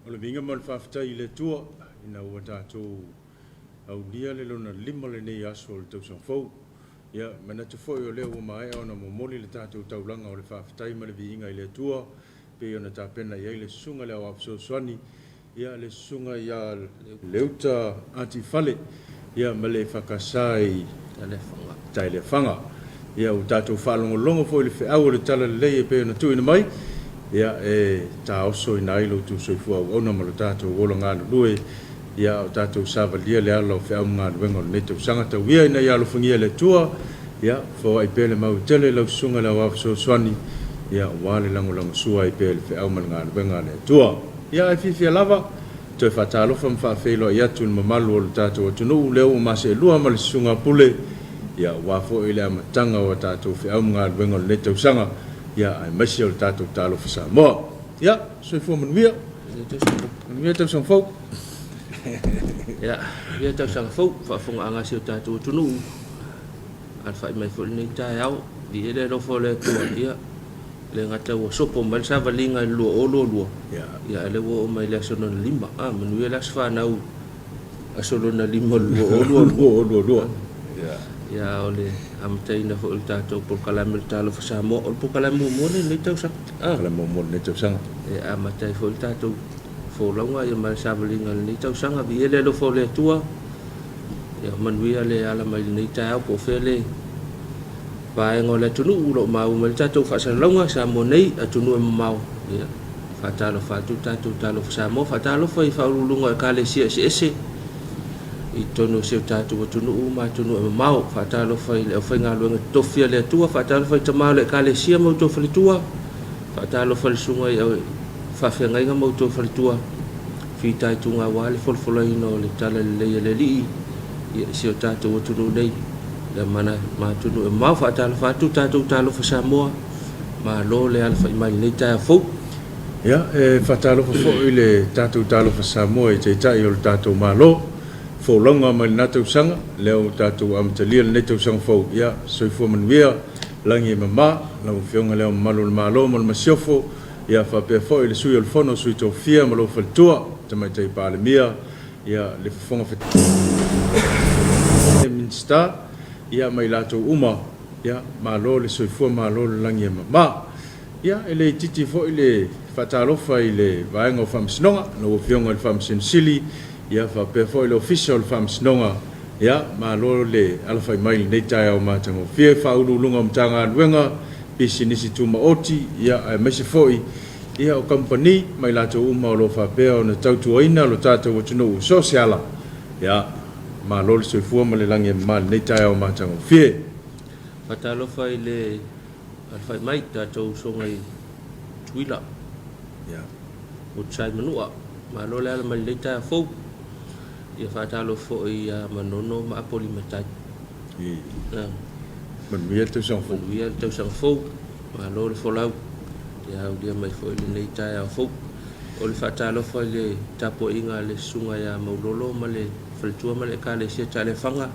le vinga mal whaftai le tua ina ua tātou au lia le lona lima le nei aso le tausang fau. Ia, mana te foi o leo o mai o na momoli le tātou taulanga o le whaftai ma le vinga i le tua, pe o na tāpena iai le sunga leo apso swani, ia le sunga ia leuta antifale, ia ma le whakasai tai le whanga. Ia o tātou whalongolongo foi le whiau le tala le lei e pe o na tuina mai, ia e tā oso i nailo tu soifua o ona ma le tātou ola ngāna lue, ia o tātou sāvalia le ala o whiau ngāna wenga o netau sangata uia ina ia lo whangia le tua, ia fo ai pele mau tele lau sunga lau awso swani, ia wale lango sua ai pele whiau ma ngāna wenga le tua. Ia e whiwhia lava, toi whatalofa mwhawhelo i atu ni mamalu o le tātou atunu leo o mase lua ma le sunga pule, ia wafo i le amatanga o tātou whiau ngāna wenga o netau sanga, ia ai masi o le tātou Talofa Samoa. Ia, soifua manuia. Manuia tau sang fau. Ia, ia tau sang fau, whaafonga angasi o tātou tunu. Al whai mai fo nei tai au, di ele rofo le tua, ia. Le ngata ua sopo, mai sa valinga i lua o lua. Ia, ele ua o mai le asono na lima. Manuia le asfa nau asono na lima lua o lua. Ia, ole amtaina fo il tātou por kalame le Talofa Samoa, o por kalame mo le tau sang. Kalame mo le tau sang. Ia, amatai fo il tātou fo launga ia mai sa valinga le tau sanga, vi ele lo fo le tua. Ia, manuia le ala mai le tai au po fele. Paenga le tunu ulo mau me le tātou whaasan launga sa mo nei atunu e mau. Ia, whatalofa tu tātou Talofa Samoa, whatalofa I whaurulunga e kale sia si ese. I tono se tātou atunu ma tunu e mau, whatalofa I le whainga luenga tofia le tua, whatalofa I tamau le kale sia mau tō whalitua, whatalofa le sunga I whawhianga inga mau tō whalitua, whitai tunga wale folfola ino le tala le leia le lii, ia se tātou atunu nei, le mana ma tunu e mau whatalofa tu tātou Talofa Samoa, ma lo le alfa I mai nei tai a fau. Ia, whatalofa fo I le tātou Talofa Samoa I te tai o le tātou malo, fo longa mai natau sanga leo tātou amtalia le netau sanga fau ia soifua manuia langi e mama lau whionga leo malo le malo mo le masiofo ia whapea fo I le sui o le fono sui tō fia malo whaltua tamai tai pāle mia ia le whafonga whatua minsta ia mai lātou uma ia malo le soifua malo le langi e mama ia ele titi fo I le whatalofa I le vaenga o whamsinonga no whionga le whamsinsili ia fa pe foi le official Faamisionare ia ma lo le alfa mai nei tai au matango fie fa ulunga mtanga luenga pisinisi tuma oti ia ai mese foi ia o company mai lato uma lo fa pe o na tautuaina lo tata o tunu sociala ia ma lo le soifua ma le langi ma nei tai au matango fie fatalofa I le alfa mai tatou songa I tuila ia o tsai manua ma lo le ala mai nei tai fo ia whatalo fo I manono ma apoli matai. Manuia tau sang fo. Manuia tau sang fo. Ma lo le folau. Ia au dia mai fo I le nei tai au fo. O le whatalo fo I le tapo inga le sunga ia maulolo ma le whalitua ma le ka le sia ta le whanga.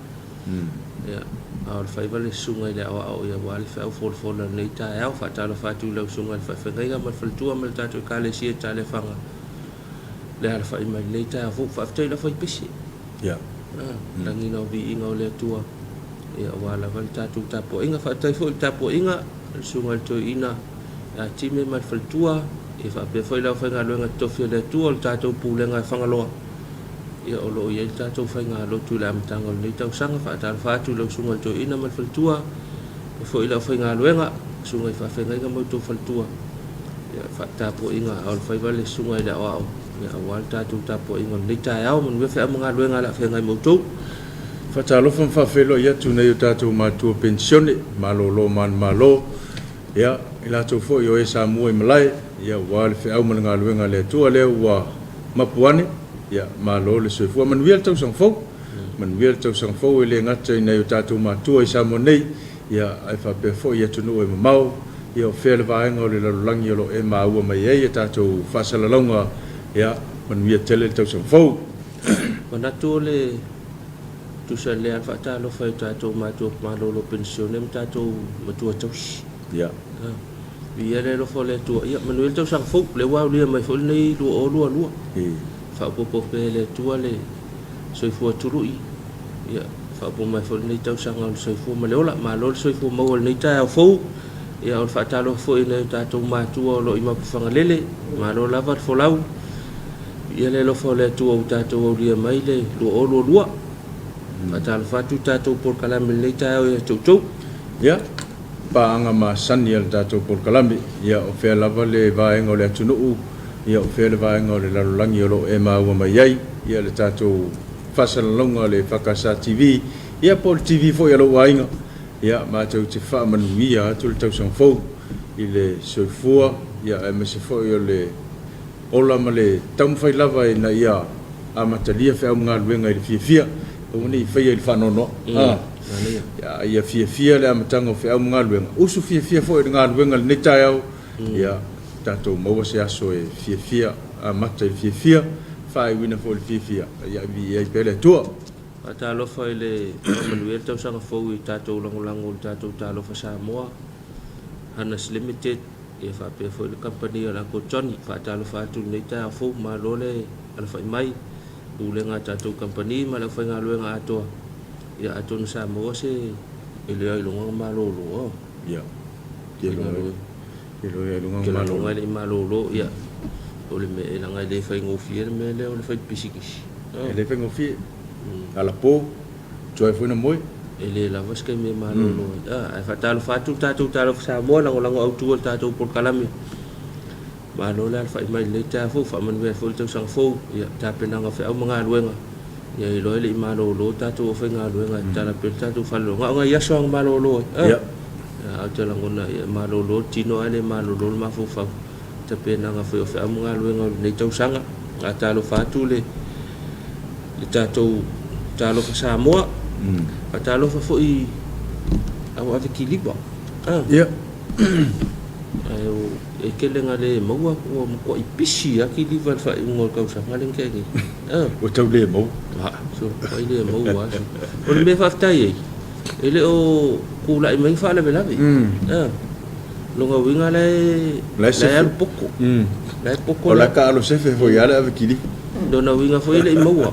Ia au le whaiva le sunga I le awa au ia wale whau fo le fola nei tai au whatalo whatu lau sunga le whaiwhenga ma le whalitua ma le tato ka le sia ta le whanga. Le ala whai mai nei tai a fuk whaaftei la whai pisi. Ia. Langi nao vi inga o le atua. Ia wala wali tātou tapo inga whaatai fo I tapo inga. Sunga le toi ina. A time mai whalitua. E whaapea whai lau whainga loenga tofia le atua. Le tātou pūlenga e whangaloa. Ia o loo ia le tātou whainga lotu le amatanga o nei tau sanga. Whaatala whaatu lau sunga le toi ina mai whalitua. E fo I lau whainga loenga. Sunga I whaafenga inga mau tō whalitua. Ia whaatapo inga. Au le whaiva le sunga I le awao. Ia awal tātou tapo inga nei tai au man wefe mga luenga la whengai mautou. Whatalofa mwhawhelo ia tu nei o tātou mātua pensione, malo lo man malo. Ia, I lātou fo I o e Samoa I malai, ia wale wheau man ngā luenga le tua leo wa mapuane, ia malo le soifua. Manuia le tau sang fau, manuia le tau sang fau I le ngata I nei o tātou mātua I Samoa nei, ia ai whapea fo ia tunu e mamau, ia o whea le vaenga o le lalulangi o lo e maua mai e tātou whasalalonga, ia manuia tele tau sang fau. Manatu le tusa le al whaatalofa I tātou mātua malolo pensione, tātou matua tausi. Ia. ia le lo fo le tua ia manuel tau sang fo le wa le mai fo nei lu fa po pe le tua le soi fu tului ia fa po mai fo nei tau sang al soi fu maleola ma lo soi fu mo nei ta fo ia o fa talo fo ile ta to ma tua lo ima fanga lele ma lo lava fo lau ia le lo fo le tua o ta to le mai le lu Atal fatu tato por kalambi le tau ya tu ya pa anga ma saniel tato por kalambi ya o fe lava le vaenga le tunu ya o fe le vaenga le la langi lo e ma wa mai ya le tato fasal longa le fakasa TV ya por TV fo ya lo vaenga ya ma tau te fa manui ya tu tau son fo ile soifua ya me se fo yo le ola ma le tam fai lava na ya amatalia fe am ngal wenga le fia Uni fai il fanono ya ia fia le amatango fe au ngalwenga usu fia fo ngalwenga le netao ya tato mo se aso e fia amata fia fai wina fo fia ya vi e pele tua Talofa le manuel tau sanga fo i tato langolango tato Talofa Samoa Hanas Limited e fa pe fo le company la ko Johnny fa Talofa tu netao fo ma lole ala fai mai ulenga tato company ma la fanga luenga ato ya ato no Samoa se ele ai longa malolo ya kelo longa le malolo ya ole me langa le fanga fier me le ole fai pisikis ele fanga fier ala po joy foi na moi ele la vasca me malolo ai fa tato tato Samoa lango auto tato por kalame Malo la fa mai le ta fo fa man ve fo tau sang fo ya ta penanga fa au manga luenga ya lo le malo lo ta tu fa nga luenga ta la pe ta tu fa lo nga ya song malo lo ya ta la ngona ya malo lo tino ale malo lo ma fo fa ta penanga fa au manga luenga le tau sanga ta lo fa tu le ta tu ta lo fa Samoa ta lo fa fo i au ave kiliba ya e kele ngale maua ko ipisi aki liva fa ngol ka usa ngale ngeke o tau le mo so ai le maua o le me fa tai ele o kula i mai fa le bela lo nga winga le poko le poko o la ka lo se fe foi ala ave kili dona winga foi le maua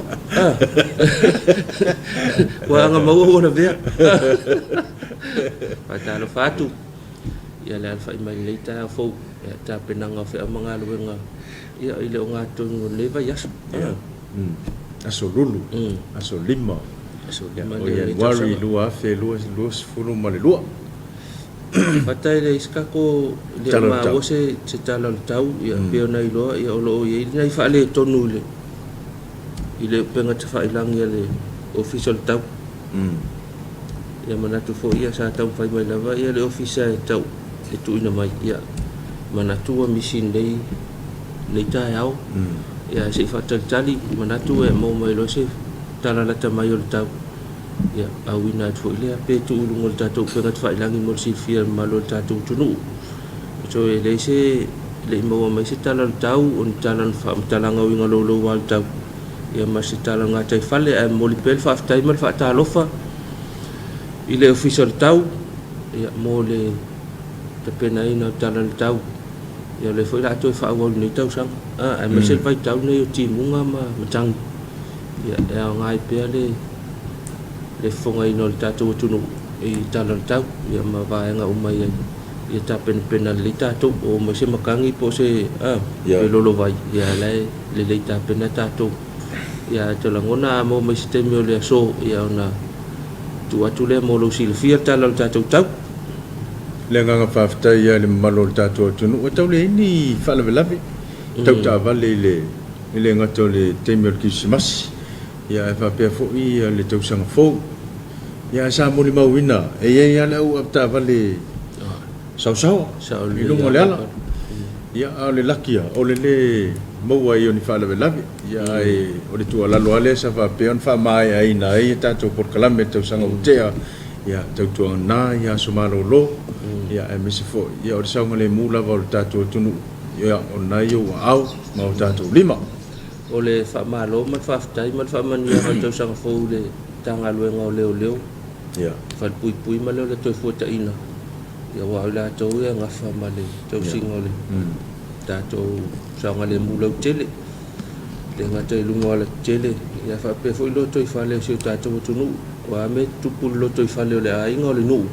wa nga maua o na vea pa lo fatu ya le alfa mai le ta fo ya ta penanga fe amanga luenga ya ile nga to leva yas aso lulu aso lima ya wari lua fe lua funu male lua patai le iska ko le ma wose se tala tau ya peona ilo ya lo ye nei fa le tonu le ile penga te fa ilang ya le official tau ya mana tu fo ya sa tau fai mai lava ya le official tau itu ina mai ya mana tua misin dei leita yao ya si fatal tali mana tu e mo mai lo se tala la ta mai tau ya awina tu ile pe tu ulungol tatu pengat fa ilangi mol sifia malo tatu tunu so ele se le mo mai se tala tau on tala fa tala ngawinga lo wal tau ya masih tala ngatai fale ai moli pel fa tai mal fa Talofa ile official tau ya mole tapi nai na tala tau ya le foi la to fa wol ni tau sang ai masel vai tau nei ti munga ma matang ya ngai pe le fonga ino tatu tunu e tala tau ya ma va nga umai ya ta penalita tu o masih makangi po se lolo vai ya le ta penata tu ya tolangona mo masih temio le so ya na tu atule mo lo silfia tala tatu tau le nga fa fta ya le malo tatu tunu o tau le ni fa la lavi tau ta vale le nga to le temio Christmas ya fa pe fo i le tau sang fo ya sa mo le mawina e ya la u ta vale sao i lungo le ala ya le lakia o le mo wa yo ni fa la lavi ya o le tu ala lo ale sa fa pe on fa mai ai na e tatu por kalame tau sang o tea ya tau tu na ya sumalo lo ya me se fo ya o sa ngale mula va tatu tunu ya o na yo au ma tatu lima o le fa malo ma fa tai ma fa man ya tau sang fo le tanga lo ngau leo ya fa pui ma le to fo ta ina ia wa la to ia ngafa male to singole ta to sangale mulo tele le ngata lungo la tele ia fa pe fo lo to ifale si ta to tunu wa me tu pulo to ifale le ai ngole nu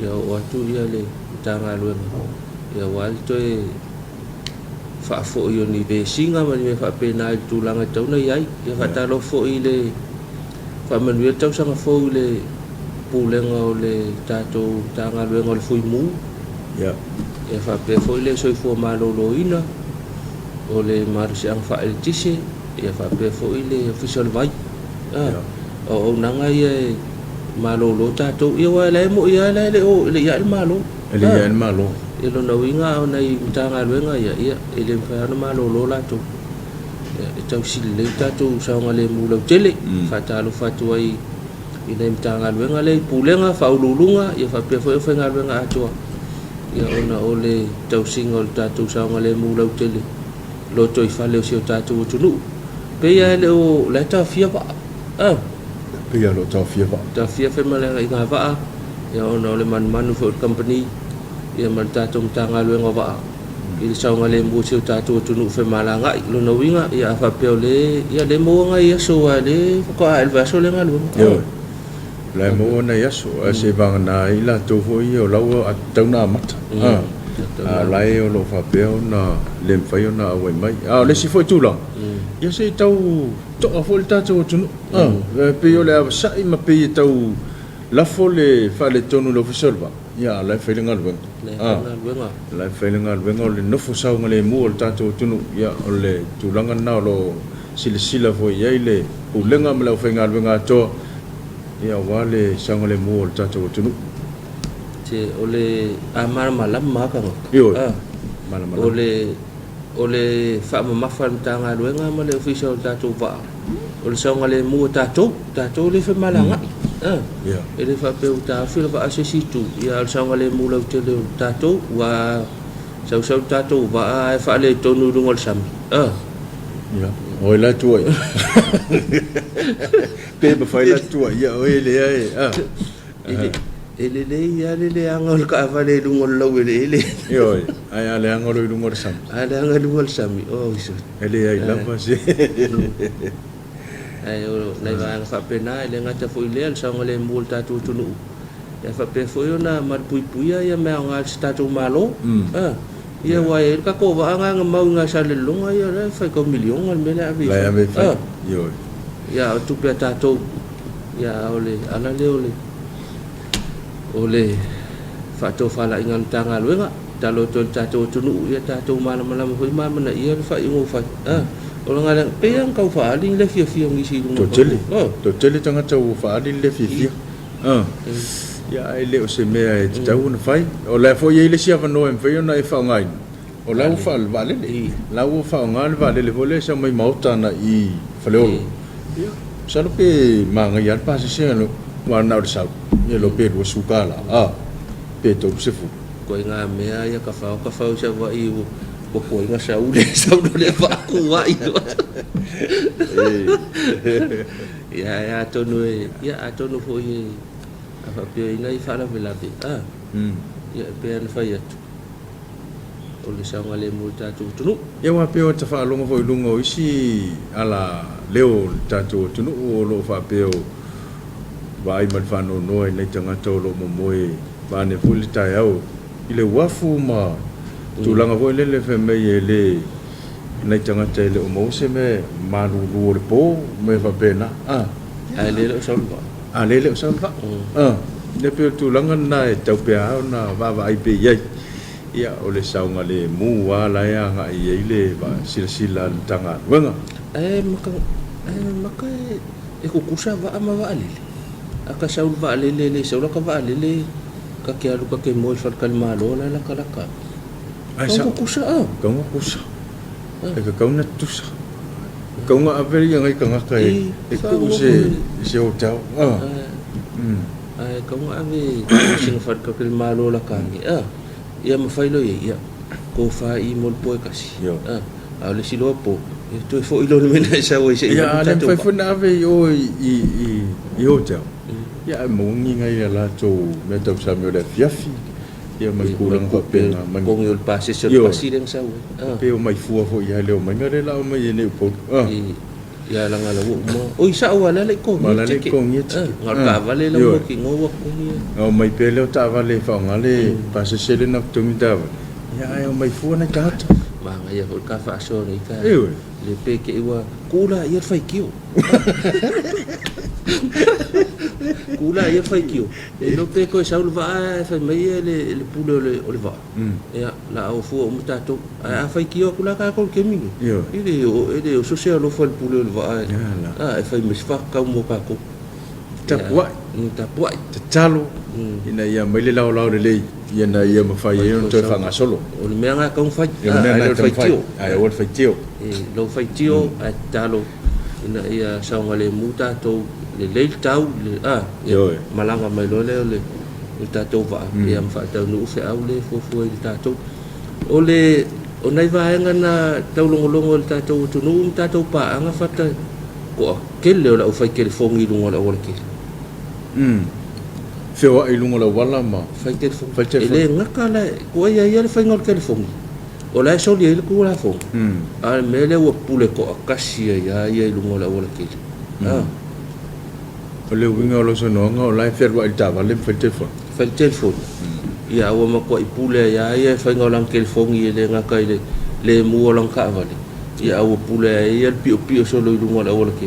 ia wa tu ia le tanga lo ia wa to fa fo yo ni be singa ma me fa pe na tu langa to na ia fa ta lo fo ile fa man wi tau sanga fo le pulenga o le tatou tanga luenga o le fui mu ia e fa pe foi le soi fo malolo ina o le marsi ang fa el tisi e fa pe foi le official vai o nanga ia malolo tatou ia wa le mo ia le o le ia malo ele ia malo e lo no inga o nei tanga luenga ia ele fa no malolo la to e tau sile tatou sa ngale mulo tele fa talo fa tuai ina mtanga luenga le pulenga fa ululunga ia fa pe foi nga luenga atua ia ona ole tau singa o tatu sa ngale mulau tele lo to ifale o si o tatu tunu pe ia le o la ta fia ba pe ia lo ta fia fe male nga va ia ona ole man for company ia man tatu mtanga luenga ba il sa ngale mu si o tatu tunu fe malanga lo no winga ia fa pe ole ia le mo nga ia so ale ko al va so le ngalu la mo na yaso se bang na ila to fo i o lawa atau na mata la e o lo fa pe na lem fa yo na we mai le si fo tu la ya se tau to fo ta to tu pe yo le sa i ma pe tau la fo le fa le tonu lo fisol ba ya la fe le ngal ben la fe le ngal ben le no fo sa ngale mu o ta to tu ya o le tu langa na lo sila fo ya ile u lenga ma lo fe ngal ben to ia wale sangole mo tato tunu te ole amar malam maka yo malam ole fa ma fan tanga luenga ma le official tato va ole sangole mo tato le fe malanga ya ele fa pe uta fil va asesitu ia sangole mo le tele tato wa sau tato va fa le tonu dungol sam ya oi la tua pe ba fai la tua ya oi le ele ya le angol ka vale lungol lo ele yo ai ale angol lungol sam oh iso ele ai la pase ai o nei va fa pena ele ngata foi le al sangole multa tu tunu ya fa pe foi na mar pui ya me ngal statu malo ia wai ka ko va nga mau nga sa le longa ia le fa ko milion al mena avi la ame fa yo ya tu pe tato ya ole ala le ole fa to fa la ingan tanga luenga talo to tato tunu ia tato malam hoi mana ia fa ingo fa ola ngala pe yang kau fa ali le fia ngisi to tele tanga tau fa ali le fia ya ele o se mea e tau na fai o la fo ye le sia va no en fe na e fa ngai o la fa vale le la o fa ngal vale le vole sa mai mauta na i fale o sa lo pe manga ya pa se no wa na o sa ye lo pe o sukala pe to se fu ko nga mea ya ka fa sa va i o ko nga sa u le fa ku wa i ya to no fo ye apa pia ina I fala vela be ya pe an fai atu o le sanga le multa tu tunu ya wa pe o ta fa longo foi lungo isi ala leo tatu tunu o lo fa pe o vai mal fa no no nei tanga to lo mo moe ba ne fulita yao ile wafu ma tu langa voi le fe me le nei tanga te le o mo se me malu lu le po me fa pena ale le so lele o sanfa le pe tu langa na e tau pe na va ai pe ia o le saunga le mu wala ya nga i le ba sila tanga wenga maka e ko kusa va ama va ale aka saul va ale le saul ka va ale le ka ke alu ka ke mo fal kalma lo la ka ai sa kusa e ka kauna tusa kau nga averi yang ai kanga kai e ku se hotel kau nga ave sing fat ka kel malo la kangi ia ma failo ia ko fa I mol po kasi ale silo po to fo ilo le mena sa we se ia le fa fo na ave yo I hotel ia mo ngi ngai la to me to sa me le fiafi ia mai kulang ko pe na kong yul pasi so pasi deng sa pe o mai fua fo ia leo mai ngare la o mai ne po ia la ngala wo mo oi sa wala le ko mala le ko ngi ngal ka vale la mo ki ngo ko ni o mai pe leo ta vale fa ngale pasi se le na to mi da ia ai o mai fua na ka ma nga ia ko ka fa so ni ka le pe ke wa kula ia fai kiu kula ia fai kiu e lo pe ko sa ulva fa mai le pulo le va ia la o fu o mutato a fai kiu kula ka ko ke mi ele o so se lo fa le pulo le va e fai mes fa ka mo ka ko tapua talo ina ia mai le lao le ia na ia ma fai ia to fa nga solo o le menga ka fai le fai tio ai o fai tio lo fai tio a talo ina ia sa ngale mutato le tau le malanga mai lo le tatou va ia ma fa tau no fe au le fo le tatou o nai va nga tau longo le tatou tu no tatou pa anga fata ko kele o fai kele fongi lungo la wala kele fe wa ilungo la wala ma fai kele fongi ele ngaka la ko ia le fai ngol kele fongi o la so le ko la fongi a mele o pule ko akasi ia ilungo la wala kele o le winga lo so no nga la fer wa ta va le fai telefon ia o ma ko ipule ia fai ngolang telefongi le ngaka le mu lang ka vale ia o pule ia pio so lo lungo la wala ke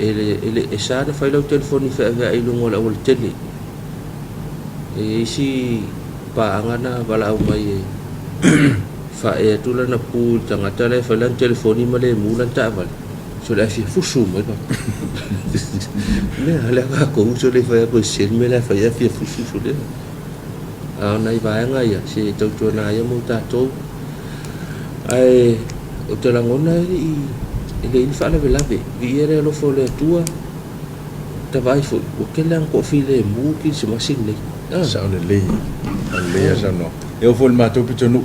ele esa da fai lo telefoni fa ai lungo la wala tele si pa ngana bala o mai fa tu la na pu tanga tele fa lan telefoni male mu lan ta vale so la fi fusu mai ba ne ala ka ko so le fa ko sen me la fa ya fi fusu so le nai ba nga ya si to na ya mo ta to ai o te la ngona i fa la vela ve vi era lo fo le tua ta vai fo o ke lang ko fi le mu ki se masin le sa le ya sa no eu fo ma to pitonu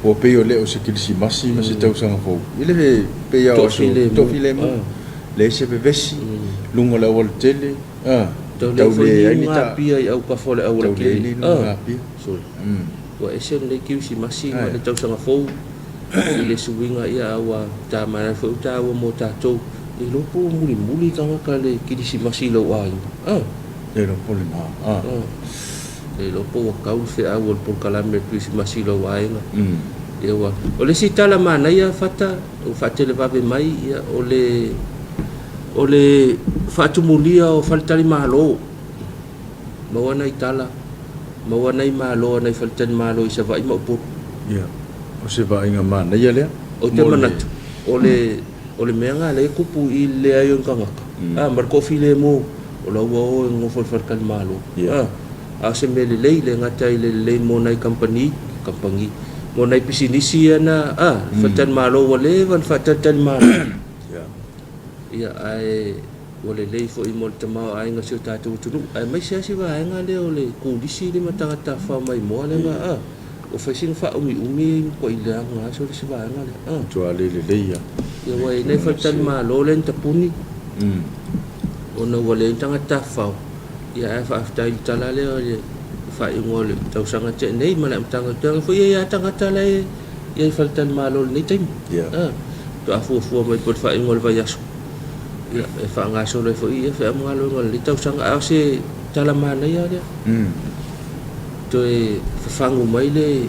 o pe o le o se kilisi masi ma se tau sanga fo ile pe ya o so to fi le mo le se be vesi lungo la wol tele tau le ai ta pia au ka fo le au le ke so o ese le kilisi masi ma le tau sanga fo ile suinga ia wa ta mana fo ta wa mo ta to i lo po muli kanga ka le kilisi masi lo ai le lo po le ma e lo po ka u fe au por kala me kilisi masi lo ai ia wa o le sitala mana ia fata o fate le vabe mai ia o le fatu mulia o faltali malo mawana itala mawana i malo na faltali malo isa vai mo po ia o se va inga mana ia le o te manatu o le menga le kupu i le ayo kanga mar ko fi le mo o la o ngo fol faltali malo a se mele le ngata le mo nai company mo nai pisinisi ana fatan malo wale van fatan malo ia ai wale le fo i molta ma ai nga se tatu tunu ai mai se si va nga le ole ku disi le matanga ta fa mai mo le nga o fa sin fa umi ko ila nga so si va nga le to ale le ia ia wai nei fatan malo le ta puni ona wale tanga ta fa ia fa afta il tala le ole fa ingole tau sanga te nei mala tanga tanga fo ia tanga tala ia faltan malo ni tim to afu mai pot fa ingole va yaso ia fa nga so le fo ia fa malo ngol tau sanga ase tala mana ia dia to fa fangu mai le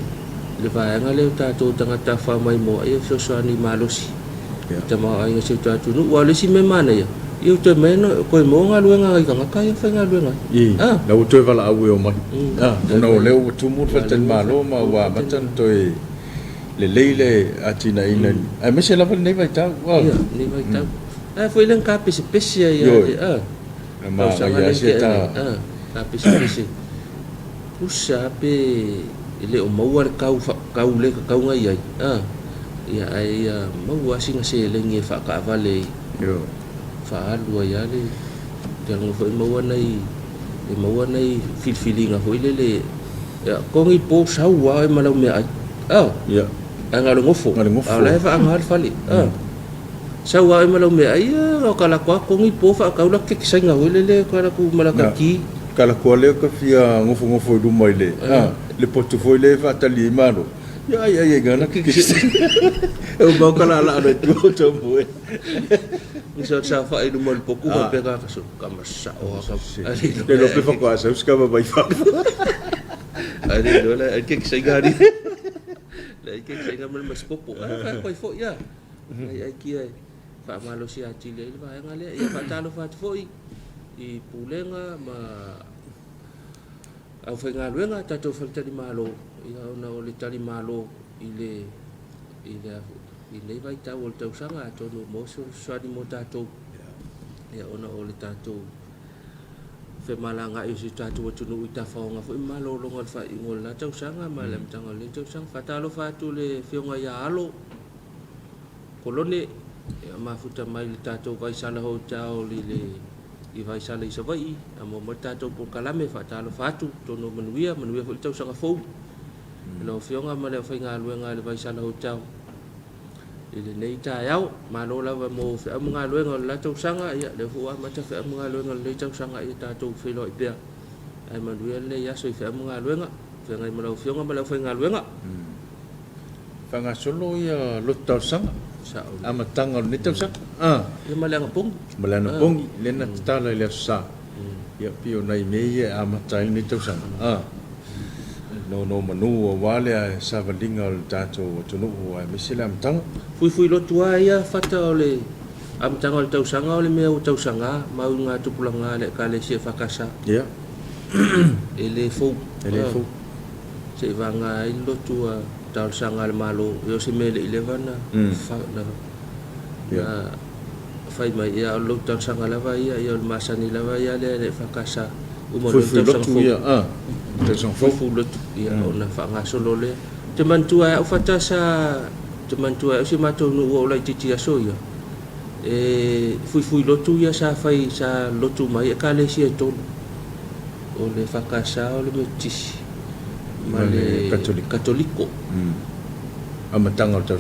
va nga le ta to tanga ta fa mai mo ia so so ani malo si ta ma ai se ta tu no wale si me mana ia eu te meno ko mo nga luenga ai kanga kai fa nga luenga na o te vala au o mai na o leo tu mu fa ten malo ma wa matan to le atina ina ai me se la val nei vai ta nei vai ta foi len ka pesi ia ma ya se ta ka pesi pusa pe le o mau ar kau le kau ngai ai ia ai mau asinga se le nge fa ka vale fa lua ya le jangan foi mau nei feeling ho le ya ko ngi po sau wa malau me ai ya anga ngofo ala fa anga fali sau wa malau me ai o kala ko ngi po fa ka ula ke singa ho le ko ku malaka ki kala ko le ka fia ngofo du mai le le portfolio fa tali malo ya ngana ki o ba kala la na tu mo Bisa sa fa idu mal poku ba pega ka so kamasa o ka le lo pe fa ko asa uska ba bai fa ali do la ke segari la ke segari mas popo ka ko fo ya ai ki ai fa malo si ati le ba ngale ya fa talo fa foi I pulenga ma au whainga luenga tatou whaitari malo ia ona o le tari malo I le vai tau o le tausanga atonu moso swari mo tatou ia ona o le tatou whemalanga I si tatou atunu I ta whaonga fo I malo longa le whaingo la tausanga ma le mtanga le tausanga whatalo whatu le whionga ia alo kolone ia mafuta mai le tatou vai sala ho tau le I vai sala I sa vai a mo tatou po kalame fa talo fatu tono manuia fo tau sanga fou lo fionga ma le whainga luenga le vai sala ho tau I le nei ta yau ma lo la mo fa mga luenga la tau sanga ia le fu ma ta fa mga luenga le tau sanga I tatou felo I pea ai manuia le ya so fa mga luenga fa ngai ma lo fionga ma le whainga luenga Whanga solo ia lo tau sanga ama tanga ni tau sanga ia malanga pung pongi lena tala le sa ia pio nai me ia ama tai ni tau sanga no manu o wale a sa valinga o tatou tunu o ai misila am tanga fui lo tua ia fata ole am tanga o tau sanga ole me o tau sanga mau nga tupulanga le kale se fakasa ia ele fo se vanga I lo tua tau sanga le malo yo se mele 11 fa na fai mai ia lo tau sanga lava ia le masani lava ia le fakasa uma lo tau sanga ia tau sanga fo lo ia ona fa nga solo le te mantua o fata sa te mantua o se mato no o la titi aso ia fui lo tu ia sa fai sa lo tu mai ka le si to o le fakasa o le metis male katoliko amatanga o tau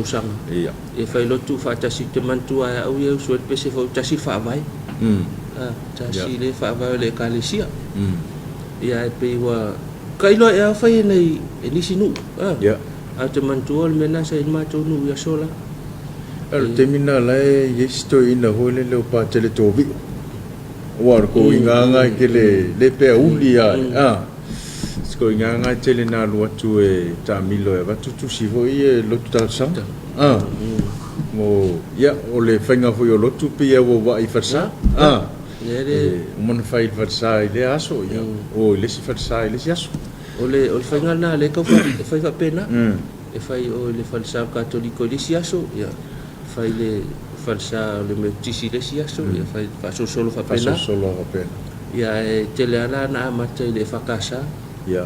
sanga ia fai lo tu fa ta si te mantua au ia so pe se fo ta si fa vai ta si le fa vai le kalesia ia pe wa kai lo ia fai nei ni sinu ia a te mantua le mena sa ma to nu ia sola al terminal ai yesto ina hole le pa tele tobi war ko inga ke le pe ulia ko nga tele na lo tu ta milo e va tu si voi lo tu sang mo ya o le fenga foi o lo tu pe o va I farsa le mon fai farsa ile aso ya o le si farsa ile si aso o le fenga na le ka fai fa pena e fai o le farsa cattolico le si aso ya fai le farsa le metisi le si aso ya fai fa solo fa pena ya tele ala na mate le fakasa ia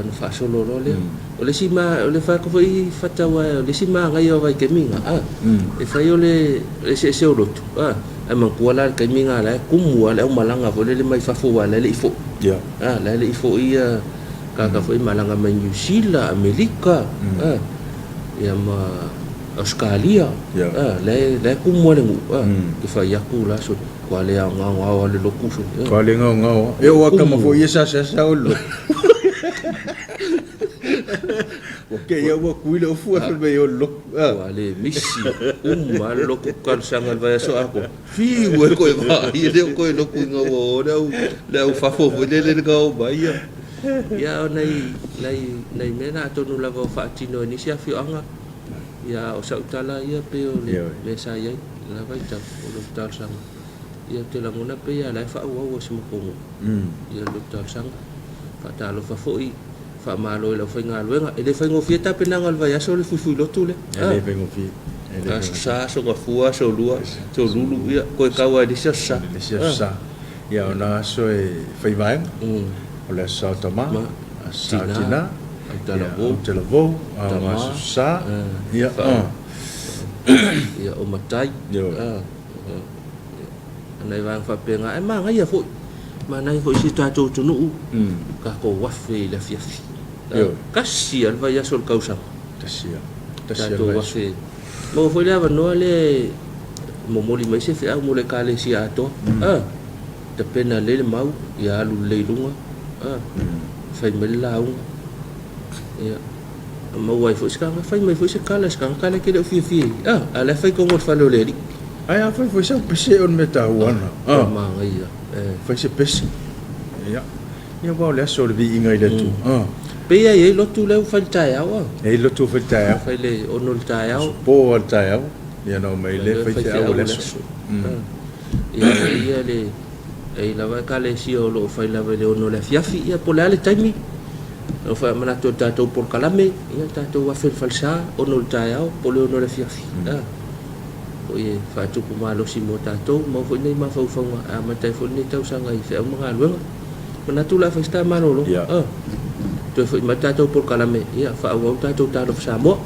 no fa solo le o le sima o le fa ko foi fata wa le sima ngai o vai keminga e fai o le se o lotu e man kuala keminga la kumu ala o malanga vo le mai fa fo wala le ifo ia la le ifo ia ka foi malanga mai New Zealand Amerika ia ma Australia le kumu le ngu ke fa yaku la so kwale nga le lokuso kwale nga e o kama fo ia sa o lo okay ya wa kuile o fu afa be o lo kwale misi mal lo kal sangal va so ako fi we ko va ia le ko lo ku nga wo le fa fo le ga o ba ia ya nei mena to no la va fa tino ni sia fi anga ya o sa utala ia pe o le mesa ia la va ta o lo tal sang ia te la mona pe ia la fa o se mo ko ia lo tal sang fa ta lo fa foi fa malo le fa nga luenga e le fa ngo fieta pe na ngal va ya so le fu lo tu le le fa ngo fi sa so ga fua so lua so lulu ia ko ka wa di sa ia ona so e fa vai o le sa tama sa tina Talofa ma sa ia ia o matai nei vang fa penga e manga ia fo mana fo si tatou tunu ka ko wafe la fiafi kasi al vai sol causa tasia wafe mo fo la no le mo moli mai se fa mo le kale si ato te pena le mau ia alu le lunga fai mele launga ia mau wai fo skanga fai mai fo skala skanga ke le fi ala fai ko ngot falo le di ai a fai fo sa pese on meta wana ma ia fai se pese ia ia wa le so le vi inga ile tu pe ia e lo tu le fai tai au e lo tu fai tai au fai le onol tai au po tai au ia no mai le fai se au le so ia le e la va kale si o lo fai la le ono le fiafi ia po le taimi o fa mana to tato por kalame ia tato wa fel falsa ono le tai au po le ono le fiafi o ye fa tu ko malo si mo tato mo fo nei ma fo fo a ma tai fo nei tau sanga i fe mo nga luenga mana tu la festa malo lo to fo ma tato por kalame ia fa o tato Talofa Samoa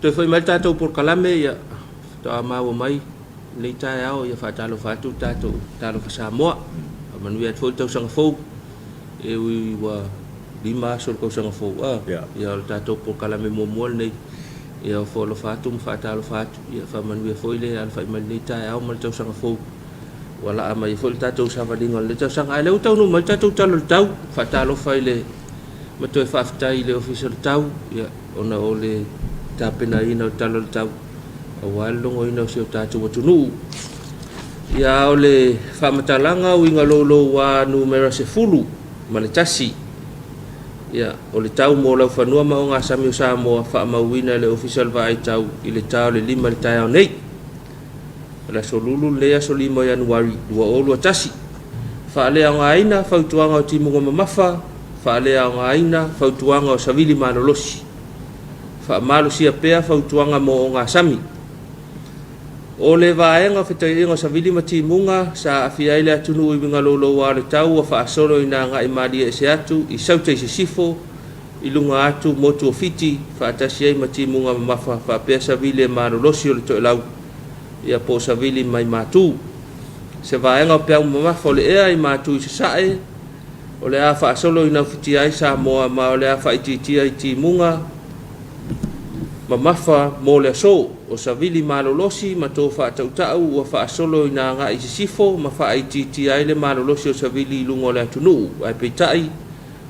Te foi mai tatou por kalame ia ta mau mai nei tai ao ia fa Talofa tu tatou Talofa Samoa manu ia foi tau sanga fou e ui wa lima sol ko sanga fou ia tatou por kalame momual nei ia fo lo fatu fa Talofa ia fa manu ia foi le al fa mai nei tai ao mal tau sanga fou wala ama ia foi tatou savalinga le tau sanga ai le tau no mal tatou tau fa Talofa ile ma toi fa aftai le official tau ia ona ole tapena ina talo tau awalongo ina se tatou tunu ia ole fa matalanga winga lolo wa numero se fulu maletasi ia ole tau mo la fanua ma nga sami Samoa fa mawina le official vai tau ile tau le lima le tau nei la solulu le solimo Januari 2020 fa le nga ina fa tuanga o timu ngoma mafa fa le nga ina fa tuanga o savili manolosi fa malu sia pea fa tuanga mo nga sami o le vaenga fetainga savili matimunga sa afia ile atunu ibinga lolo wa le tau fa solo ina nga imali e se atu i saute se sifo ilunga atu motu ofiti fa tasia matimunga mafa fa pea savili manolosi o le to lau ia po savili mai matu se vaenga pea mafa le ea i matu se sae o le a fa solo ina fiti ai Samoa ma o le a fa ititia itimunga mamafa mo le so o savili malolosi ma to fa tautau o fa solo ina nga i sifo ma fa ititi ai le malolosi o savili lungo le tunu ai petai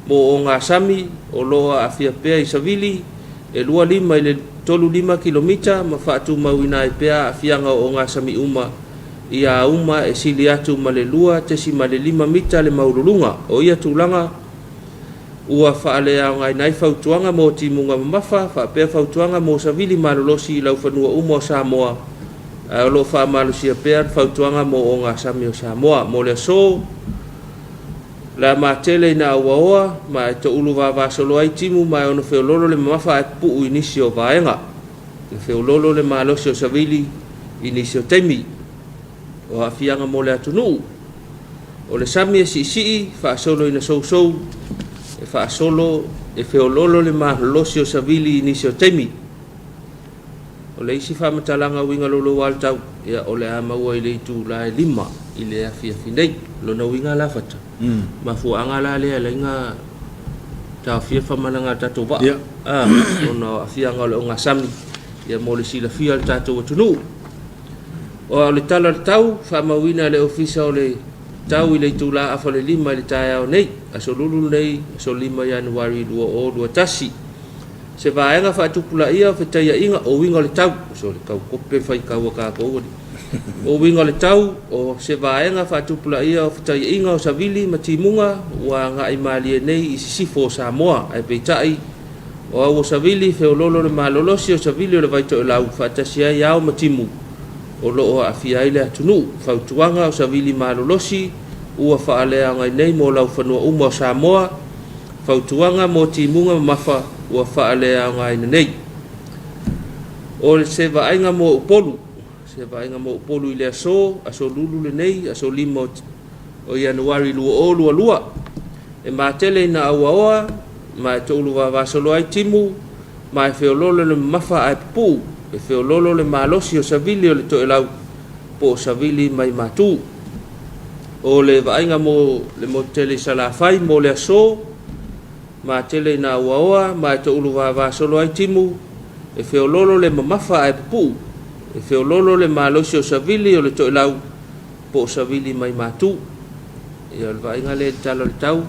mo o nga sami o loa afia pea i savili e lua lima i le tolu 5 kilomita ma fa tu mawina i pea afia nga o nga sami uma ia uma e sili atu ma le lua te si ma le 5 mita le maurulunga o ia tulanga ua faale ngai nai fautuanga mo timunga mafa fa pe fautuanga mo savili malolosi lau fanua umo Samoa lo fa malusia pe fautuanga mo onga sami Samoa mo le so la matele na waoa ma to ulu va solo ai timu ma ono feololo le mafa pu inisio vaenga le feololo le malosi o savili inisio temi o afianga mo le atunu o le sami si fa solo ina so e fa solo e feololo le maholosi o savili inisio temi o le isi fa matalanga winga lolo waltau ia o le ama ua i le itu la e 5 i le afia finei lo na winga la fata ma fu anga la le inga ta fia fa mananga tato ba o na afia nga o nga sami ia mo le sila fia le tato tunu o le tala tau fa mawina le ofisa o le tau i le tula afa le 5 le tae nei aso lulu nei aso 5 Januari 2020 se vaenga fa tupula ia fa taia inga o winga le tau so le kau kope fai kau ka ko o winga le tau o se vaenga fa tupula ia fa taia inga o savili matimunga wa nga imali nei i sifo Samoa ai peitai o savili feololo le malolosi o savili le vai to lau fa tasia ia o matimu o lo afia ile atunu fautuanga o savili malolosi ua faalea ngai nei mo lau fanua umo Samoa fautuanga mo timunga mafa ua faalea ngai nei o se vainga mo upolu ile aso lulu le nei aso 5 o Januari 2022 e matele na awa ma tolu va solo ai timu ma feololo le mafa ai pu e feololo le malosi o savili o le to elau po savili mai matu o le vainga mo le motele sala fai mo le aso ma tele na waoa ma to ulu va solo ai timu e feololo le mamafa ai pu e feololo le malosi o savili o le to elau po savili mai matu e le vainga le talo le tau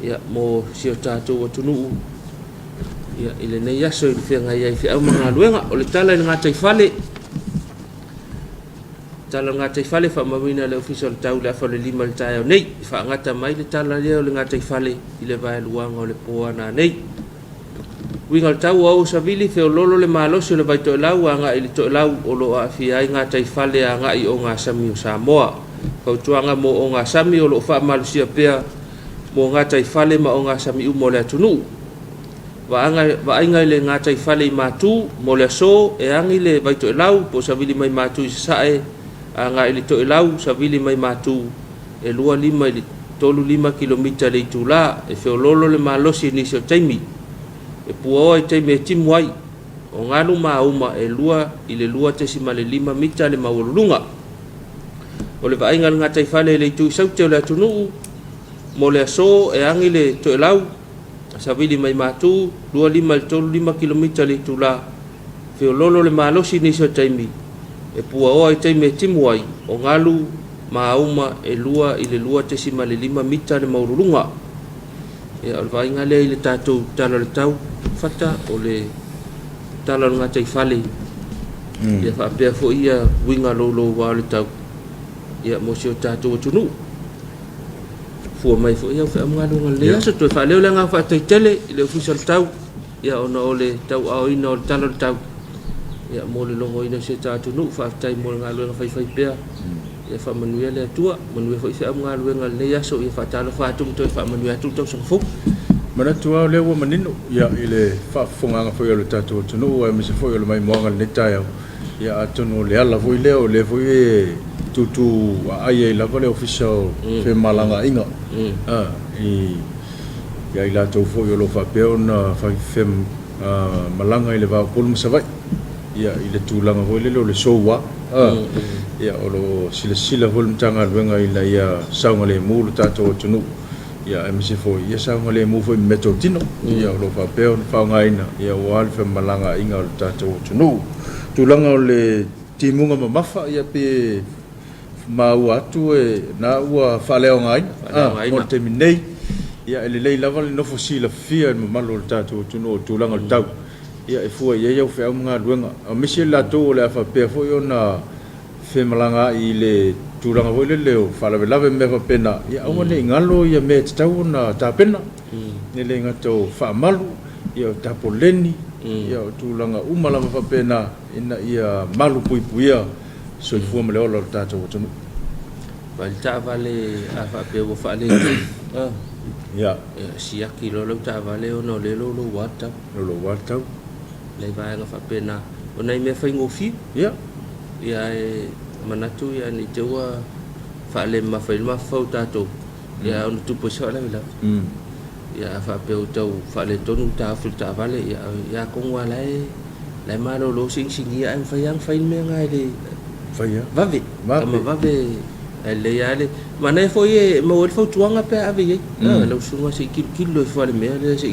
ia mo sio tatu o tunu ia ile nei aso i fenga ia i fia mga luenga o le tala nga taifale fa mawina le official tau le fa le 5 le tae nei fa ngata mai le tala le nga taifale i le vai luanga o le poa na nei winga le tau au savili feololo le malosi le vai to lau nga i to lau o lo afia nga taifale nga i o nga sami o Samoa fautuanga mo o nga sami o lo fa malusia pea mo nga taifale ma o nga sami umo le tunu wa inga le nga taifale matu mo le so e angi le vai to lau po savili mai matu i sae nga i to lau savili mai matu e lua 5 i tolu 5 kilomita le tula e feololo le malosi ni so taimi e puo ai taimi timu ai o ngalu mauma e lua i le lua te sima le 5 mita le maulunga o le vainga nga tai fale le tu sau te le tunu mo le so e angi le to lau sa vili mai matu 2.5 km le tula fe lolo le malosi ni so taimi e pua o ai taimi timuai o ngalu mauma e lua i le lua te sima le 5 mita le maulunga e o vainga le le tatu talo le tau fata o le talo nga tai fale ia fa pe fo ia winga lo wa le tau ia mo si o tatu tunu fu mai fo ia fa nga lo le so to fa le nga fa tai tele le official tau ia ona o le tau au ina o talo le tau ia mo le longo ina se tatu nu fa tai mo nga lo nga fai pe ia fa manuia le tua manuia fo ia nga lo nga le ia so ia fa talo fa tum to fa manuia tu to so fo mana tua le wa manino ia ile fa fonga fo yo le tatu tunu me se fo yo le mai moanga le tai ia atono le ala fo ile o le fo e tutu ai la vole official fe malanga inga i ia ila to fo yo lo fa peona fa fem malanga ile va pol musavai ia ile tulanga fo ile le sowa ia o lo sila hol mtanga wenga ila ia saunga le mulu tatu tunu ia MC4 ia saunga le mu fo meto tino ia lo fa peon fa ngaina ia wal fe malanga inga o tatu tunu tulanga o le timunga mamafa ia pe mau atu e na ua fa leo ngai mo terminei ia ele le lava le no fosila fia mo malo tatu tunu tulanga tau ia e fu ia ia fe nga luenga a misi la to le fa pe fo yo na fe malanga i le tulanga wo le leo fa la lave me fa pena ia o ne ngalo ia me tau na ta pena ne le ngato fa malu ia tapoleni ia tulanga umala fa pena ina ia malu puipuia so fu me le ta to tunu balta vale a fa pe wo fa le ia sia kilo lo ta vale ono le lo wata le vai nga fa pena ona me fa ngofi ia e manatu ia ni teua fa le ma fa tato ia on tu po sa la ia fa pe o tau fa le tonu ta fu ta vale ia ko wala le ma lo sing ia an fa yang fa me ngai le fa ia vave le ia le mana fo ye mo fo tuanga pe ave lo sunga se kilo fa le me le se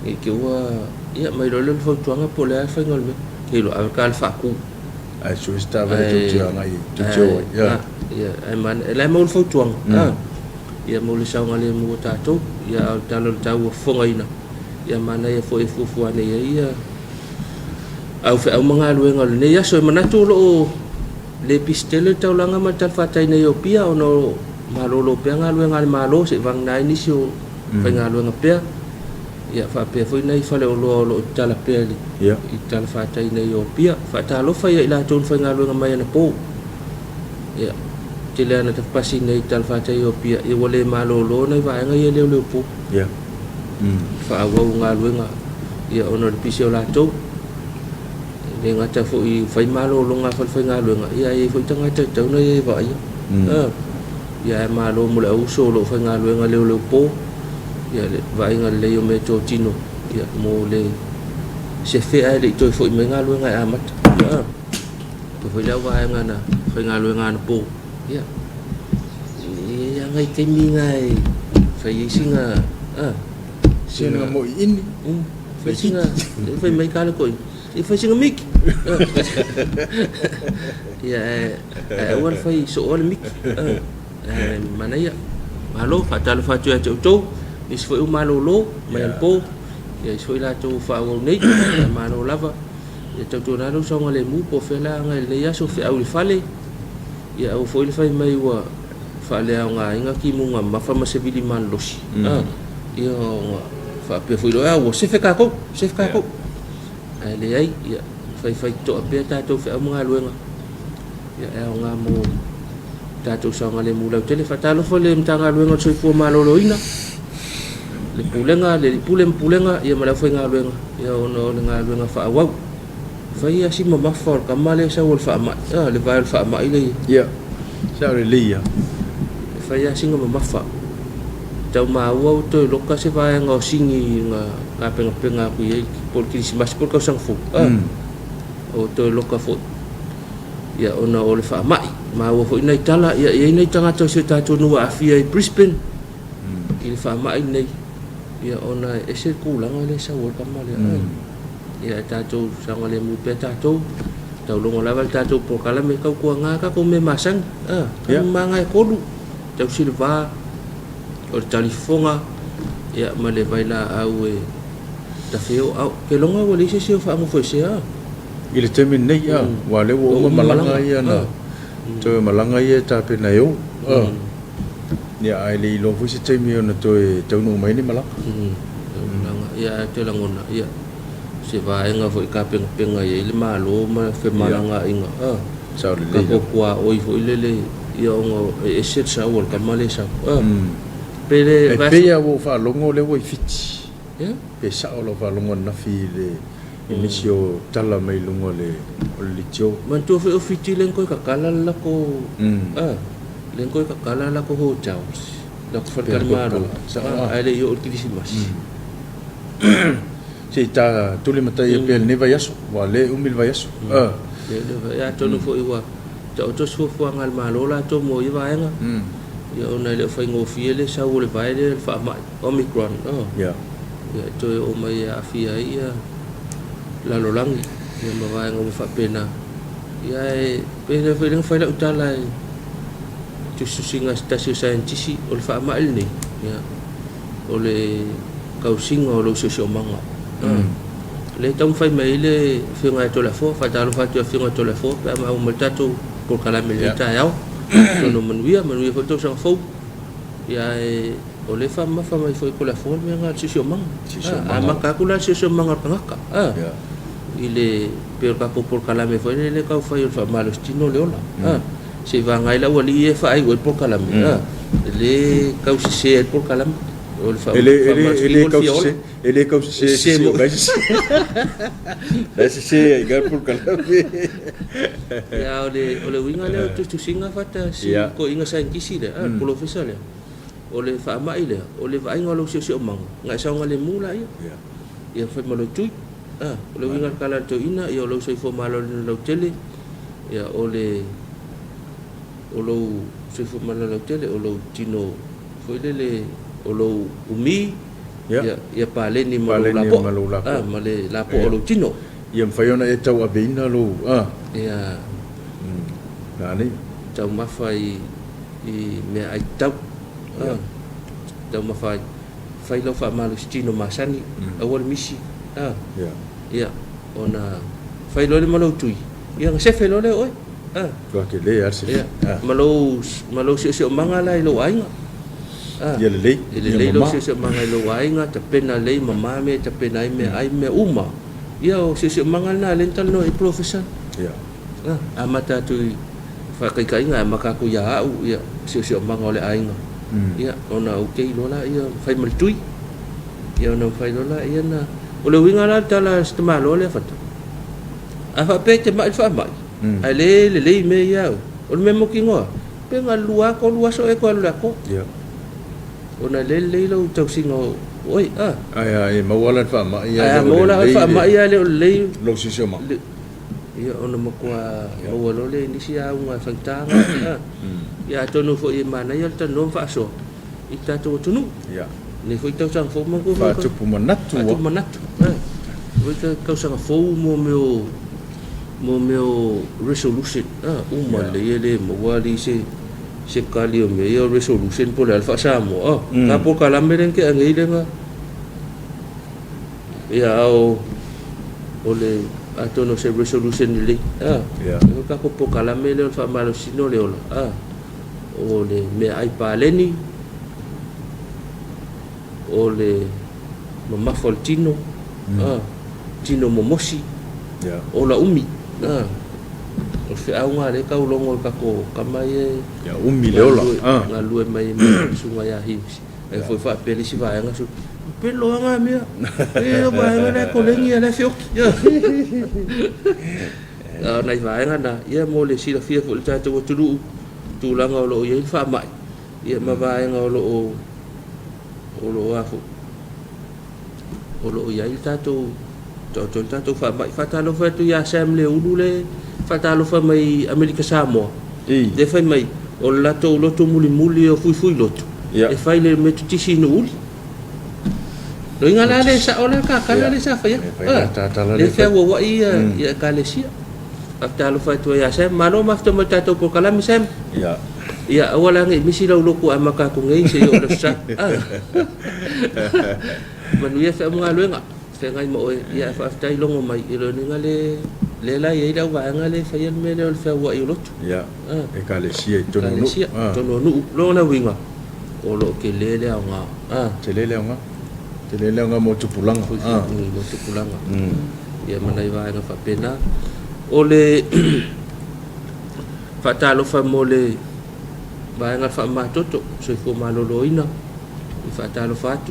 e ke wa ia mai lo fo tuanga po le fa ngol me ke lo al kal fa ku ai so sta va tu ngai tu ia ai man le mo fo tuanga ia mo le sa ngale mo tato ia talo tau fo ngaina ia mana ia fo fu ane ia au fe au manga lu ngol ne ia so mana tu lo le pistele tau langa matal fatai na Ethiopia ono malolo pe ngalu ngal malo se vang nai ni sio pe ngalu ngapea ia fa pe foi nei fa le lo tala pe ia ital fatai na Ethiopia fa Talofa ia ila ton fa ngalu ngamai na po ia tele na ta pasi nei tal fatai Ethiopia ia wole malolo nei va ngai le po ia fa wa ngalu nga ia ono pisio la to le ngata fo I fai malo lo nga fai nga lo nga ia fo tanga te tau na ia vai ia malo mo le uso lo fai nga lo nga le po ia le vai nga le yo me to tino ia mo le se fe ai le to fo me nga lo nga amat to fo la vai nga na fai nga lo nga na po ia ia ngai te mi ngai fai singa singa mo ini fai singa fai mai kala ko I fai singa mik ia awal fai so ol mik mana ia malo fa Talofa tu tu tu is foi malo lo mai po ia foi la tu fa o nei malo lava ia tu na lo so ngale mu po fela ngai le ia so fe au fale ia o foi fai mai wa fa le nga inga ki mu nga ma fa ma se vili man losi ia fa pe foi lo o se fe ka ko le ai ia fai to pe ta to fe mga luenga ia nga mo ta to sa ngale mu la tele fa Talofa le mtanga luenga so fu malolo ina le pulenga ia mala fai nga luenga ia ono nga luenga fa wa fai asi mama for kamale sa wol fa ma le vai fa ma ile ia sa le ia fai asi nga mama fa tau ma wa to loka se vai nga singi nga penga ku ye por Christmas por kau sang fu o to loka fo ia ona o le fa mai ma o fo nei tala ia nei tanga to se ta no afia i Brisbane i le fa mai nei ia ona e se kulanga le sa o ka male ia ta to sanga le mu pe ta to tau longo lava ta to por kala me kau ko nga ka ko me masang manga ko lu tau silva o talifonga ia male baila au e ta feo au ke longa o le se fa mo foi se i le temi nei wa le wo malanga ia na to malanga ia ta pe na yo ia ai le lo fu se temi ona to e tau no mai ni malanga ia te langona ia se vai nga foi ka penga ia le malo ma fe malanga inga sa le ko kwa oi foi le ia ngo e se sa o ka male sa pele pe ia wo fa longo le wo fiti pe sa o lo fa longo na fi le inisio tala mai longo le o le tio man to fe fiti len ko ka kala la ko len ko ka kala la ko ho chao la ko fa ka malo sa ale yo ki disimas se ta tuli mata ia pe ne vai aso wa le umil vai aso le ya to no fo iwa to so fo ngal malo la to mo iwa nga ya ona le fa ngo fiele sa o le vai le fa mai omicron ya to o mai afia ia la lo lang ya ma vai ngo fa pena ya pena fe le fa la utala tu susinga stasio scientific o le fa mai ni ya o le kausinga o lo so manga le tau fai mai le finga to la fo fa talo fa to finga to la fo pa ma o maltato por kala melita yao to no manuia fo to sa fo ya o le fa mai foi ko la fo me nga sisio mang maka kula sisio manga pangaka ile per ka por kala me foi le ka fai fa malostino le ola se va ngai la wali e fa ai por kala me le ka se por kala ele cause se igual por calame ya ole winga le tu singa fata si ko inga sa kisi le professor le ole fa mai le ole va inga lo se mang ngai sa ngale mula ya fa malo tu ole winga kala to ina ya lo se fo malo lo tele ya ole se fo malo lo tele olo tino foi le olo umi ya pale ni malu lapo male lapo olo tino ia mfaiona e tau aveina lo ya nani tau mafai i me ai tau tau mafai fai lo fa malu tino masani awal misi ya ona fai lo le malu tui ia se fe lo le oi ko ke le arse malu se mangala lo ainga ia le lo se manga lo ainga ta pena le mama me ta pena ai me uma ia o se manga na lental no e professor amata tu fa kai nga maka ku ya u ia se manga le ainga ia ona okay lo la ia fai mal tui ia ona fai lo la ia na o le winga la tala stema lo le fata afa pe te mai fa mai ale le me ia o me mo kingo pe nga lua so e ko la ko ona le lo tau singo oi ai mawala fa ma ia mawala fa ma ia le lo sisio ma ia ona makua mawala le ni sia unha fantanga ia tonu fo i mana ia tonu fa so ita to tunu ia ni foi tau sang fo mo ko fa tupu manatu foi tau sang fo mo meu resolution uma le mawali se kali o me o resolution po le alfa Samoa ka po kala meren ke ngai le nga ya o le atono se resolution le ka po kala mele alfa malo sino le ola o le me ai paleni o le mama foltino tino momosi o la umi o fe au nga le ka ulongo ka ko kamai ya umi le ola nga lue mai sunga ya hips e foi fa pele si vai nga su pelo nga mia e vai nga ko lengi ala fiok nai vai nga na ia mo le si la fia fo ta to tu langa lo ye fa mai ia ma vai nga lo afu o lo ia ta to to tatou fa mai Talofa tu ya Sam le ulu le Talofa mai America Samoa le fai mai o lato loto muli o fui loto e fai le metutisi no uli lo ingala le sa ola ka kana le sa fa ya le fa wa ia kalesia Talofa tu ya Sam malo mafto mo tatou por kalami Sam ya wala ngi misi lo ku amaka ku ngai se yo lo sa manu ya fa mo ngaluenga fe ngai mo ya fa tai longo mai ilo ni ngale le la ye da wa ngale fa yan me le fa wa yo lot e kalesia to no lo na winga o lo ke le nga te le nga mo tu pulanga mo tu pulanga ya manai wa nga fa pena o le fa Talofa mo le ba nga fa matoto so fo maloloina i fa Talofa tu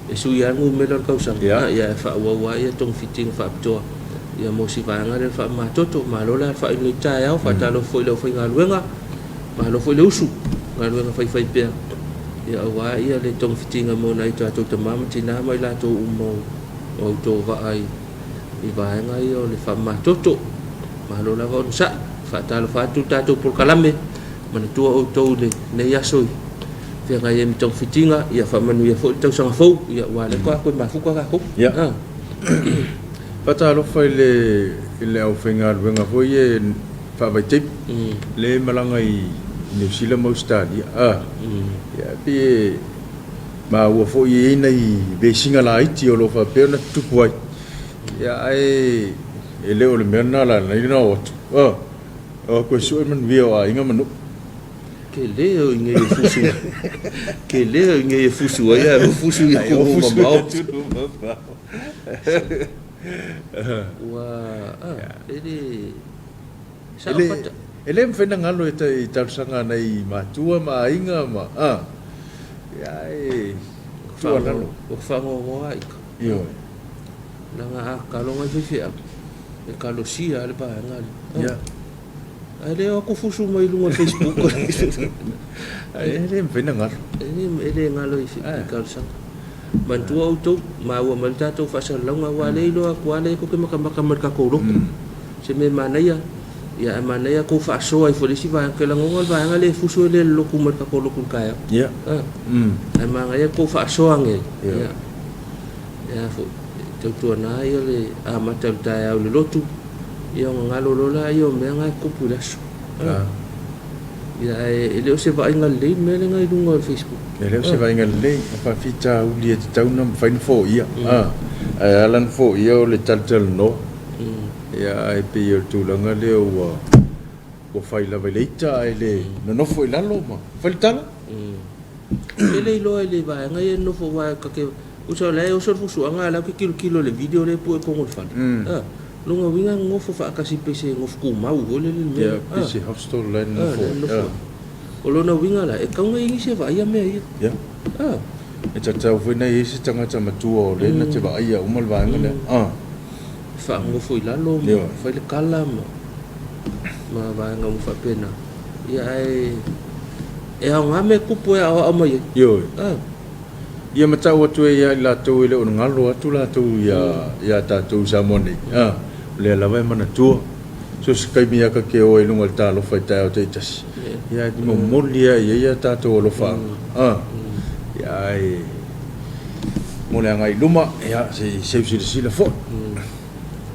e su ya ngu melor kausa ya fa wa ya tong fiting fa to ya mo si va nga le fa matoto malola fa ni ta ya fa Talofa lo fa ngaluenga malo fo le usu ngaluenga fa pe ya wa ya le tong fiting mo na ita to tamam tina mai la to mo o to va ai i va nga yo le fa matoto malola va sa fa Talofa tu tato por kalame mana tua o tau le yasoi fe nga yem tong fitinga ya fa manu ya fo tau sanga fo ya wale ko ma fu ko ka ko ya Talofa ile au fenga wenga fo ye fa vai tip le malanga i New Zealand mo stadi ya pe ma wo fo ye nei be singa la iti o lo fa pe na tu poi ya ai ele o le mena la na ina o ko su man vio a inga manu ke leo inge fusu ke leo inge fusu ya fusu ya ko mamau ele mfena ngalo i tarsanga nei matua ma inga ma ya tuana o fango wa yo langa kalo ngai fi e kalo sia le ba ngali ya ale aku fusu mai lunga Facebook ele mfena ngalo ele ngalo i kalsa bantu auto ma wa malta to fa longa wa le lo aku ale ko ke makamaka marka ko ro se me manaya ya manaya ko fa so ai folisi va ke la ngol va ngale fusu le lo ku marka ko lo ku kaya ya ai manga ya ko fa so ange ya fo to na yo le amata ta ya le lotu yo ngalo lola yo me nga kupulas ya ele se va ngal le me nga lunga Facebook ele se va ngal le fa fita u li ta un fine fo ya alan fo yo le tal no ya ai pe yo tu langa le o fai la velita ele no fo la lo ma falta ele lo ele va nga ye no fo va ka ke uso le uso fusu nga la ke kilo le video le po ko ngol fan lunga winga ngofo fa kasi pese ngof ku mau ole le ya pese hostel len fo olona winga la e ka ngi se va ya me ya e tata fo na isi tanga tama tuo le na te va ya umal va ngale fa ngofo ila lo fa le kala ma va nga mo fa pena ya e nga me ku po ya o mai yo ia mata o tu ya la tu ile on ngalo atu la tu ya ta tu samoni le la vai mana tu so skai mi ka ke o ilunga Talofa ta o te tas ya di mo molia ya ta tu lo fa ya ai mo le ngai luma ya se la fo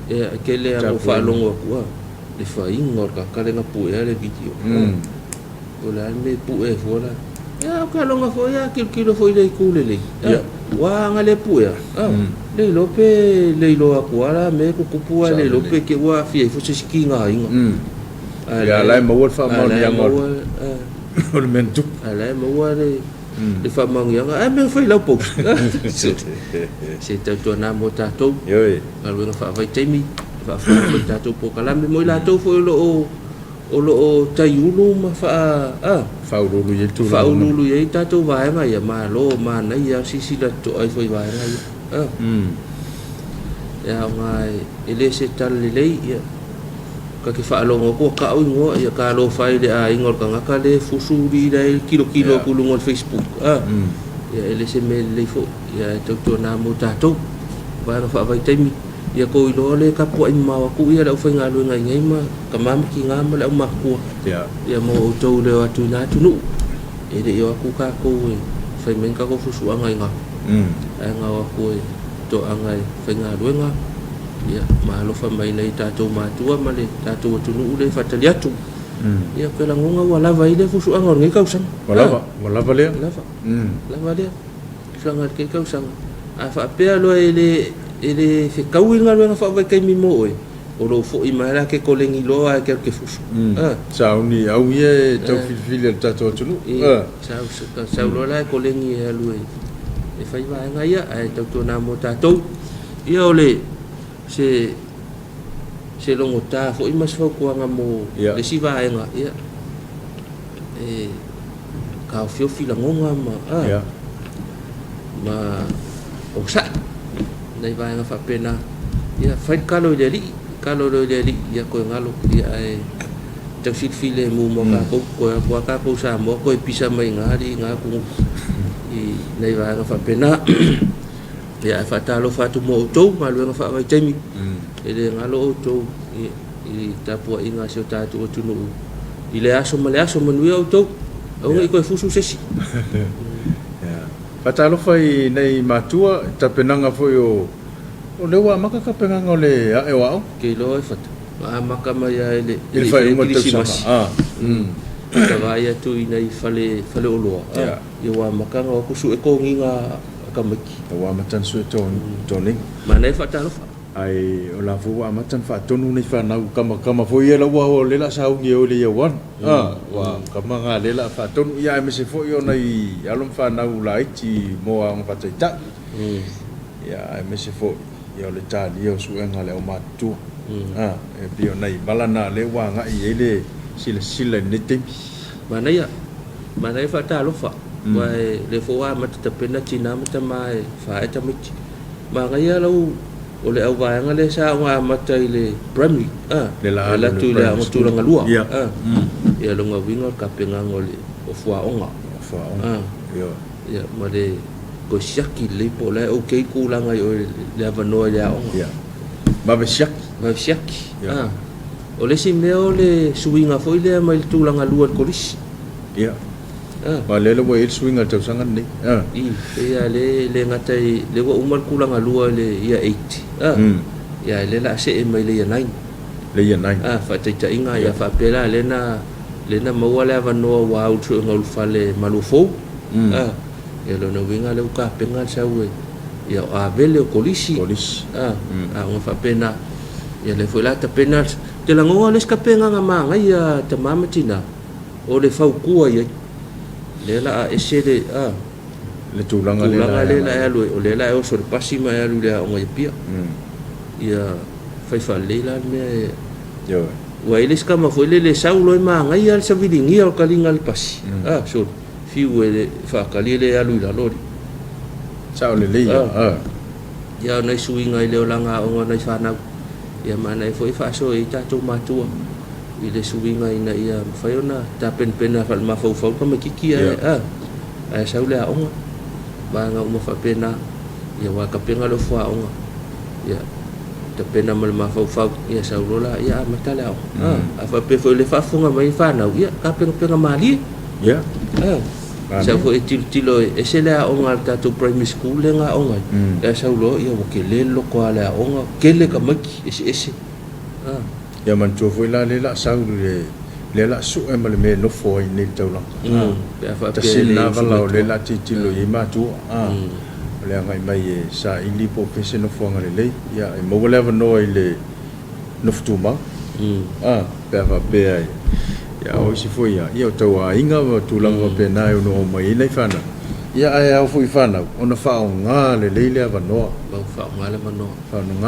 ya ke le mo fa longo wa le fa ingor ka le ngapu ya le video o la me pu e fola ya ka longa fo ya kilo fo ile kulele ya wa ngale pu ya le lo akwala me ko kupua le lo pe ke wa fi fo siki nga inga ya la mo wa fa ma ya mo o le mentu ala mo wa le fa ma nga ai me fa la po se to na mo ta to yo alwe fa vai temi fa ta to po kala me mo la to fo o taiulu ma faululu ye tu faululu ye tato vai nga ya malo mana ya sisi la to ai foi vai nga ya ngai ele se tal le ya ka ke fa longo ko ka o ngo ya ka lo fai le ai ngor ka nga le fusuri dai kilo kulungol Facebook ya ele se me le fo ya to na mo tato vai nga fa vai temi ia ko ilo le ka po ima wa ku ia la fa nga lu ngai ma ka ma ki nga ma la ma ku ia mo to le atu na tu nu e de yo ku ka ko fa men ka ko fu su ngai nga ai nga wa ku to ngai fa nga lu nga ia ma lo fa mai nei ta to ma tu ma le ta tu tu nu le fa ta ya tu ia ke la ngonga wala vai le fu su ngai ngai ka usang wala le lava le sanga ke ka usang a fa pe lo ele fe kauinga lo fa vai kai mi mo o lo fo i mai la ke kolengi lo a ke fusu sa uni au ye to fil ta to tunu sa lo la kolengi a lu e fai vai nga ia ai to na mo ta to ia ole se lo ngota fo i mas fo ko nga mo le si vai nga ia e ka fio fila ngonga ma o sa nei vai nga fa pena ia fai kalo le li ia ko ngalo ia ai te fit file mu mo ka ko sa mo ko pisa mai ngari nga ku i nei vai nga fa pena ia fa Talofa tu mo to ma lu nga fa vai temi ele ngalo to i tapu inga se ta tu tu no i le aso manu au to au ngai ko fusu sesi pa Talofa i nei matua ta penanga foi o le wa maka ka penanga le a e wa ke lo e fata maka mai ele fai uma te sama ta vai tu i nei fale o lo ia wa maka ngo ku su e ko nginga ka maki wa matan su to ning ma nei fa Talofa ai o la fu wa matan fa tonu nei fa na kama foi e la wa o le la sa u ngi o le wan wa kama nga le la fa tonu ia me se foi o nei alom fa na u la iti mo ang fa ta ia me se foi ia le ta lia su nga le o matu e bio nei balana le wa nga i le sila ne te mana fa Talofa wa le fo wa mata pena tina mata mai fa eta miti ma nga ia lo o le au vai nga le sa nga mata ile primary le la tu le tu la ngalua ia lo nga winga ka penga ngole o fua onga ia ma le ko shaki le po le o ke ku la nga o le avano ya onga ba shaki o le sim leo le suinga foi le mai tu la ngalua kolis ba le wo il swinga te sangan ni ia le ngatai le wo umar kula ngalua le ia 8 ia le la se mai le ia 9 fa te inga ia fa pela le na mo wala va no wa u tru ngol fale malufo ia lo no winga le ka penga sa we ia a vele kolisi nga fa pena ia le foi la ta pena te la ngoa le ska penga nga manga ia te mama tina o le fau kua ia le la esele le tulanga le la lu o le la o so pasi ma lu le o ngai pia ia fai fa le la me yo wa ile ska ma foi le sa lo ma ngai al sa vidingi al kalinga le pasi so fiu le fa kali le alu la lori sa le ia nei suinga ile o langa o ngai fa na ia mana foi fa so i ta tu matua ile suinga ina ia faiona ta pena fal ma fau ka makiki ai saule a onga ba nga uma fa pena ia wa ka penga lo fa onga ia ta pena mal ma fau ia saulola ia matala a fa pe fo le fa funga mai fa na ia ka penga mali sa fo tilo esele a onga ta tu primary school nga onga ia saulo ia wa ke le lo ko ala onga kele ka maki ese ia man tu foi la le la sau le la su e mal me no foi ni tau la ta sin na vala le la titilo i ma tu le ngai mai sa ili po pese no foi ngale le ia e mo le no ile no fu ma pe va pe ai ia o si foi ia tau a inga tu la pe na no mai nei fana ia ai au foi fana ona fa nga le le va no fa nga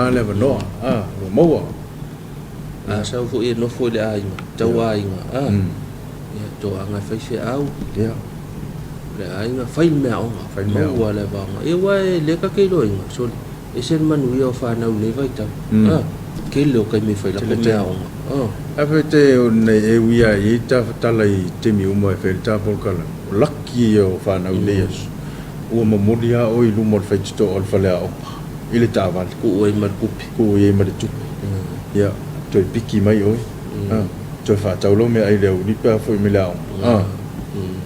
le va no mo sa fu e no fo le ai tau ai nga ia to anga fai se au ia le ai nga fai me au wa le va e wa le ka ke lo nga so e sen manu ia fa na le vai ta ke lo ka me fai la me au a te ne e wia i ta talai te mi umo e fel ta por kala laki o fa na le o mo modia o i lu mo fai to o fa le au Ile tavan. Ku oi mar kupi. Ku ye mar tu. Ya, toi piki mai oi. Toi fa taulo me ai leo ni pa foi me lao.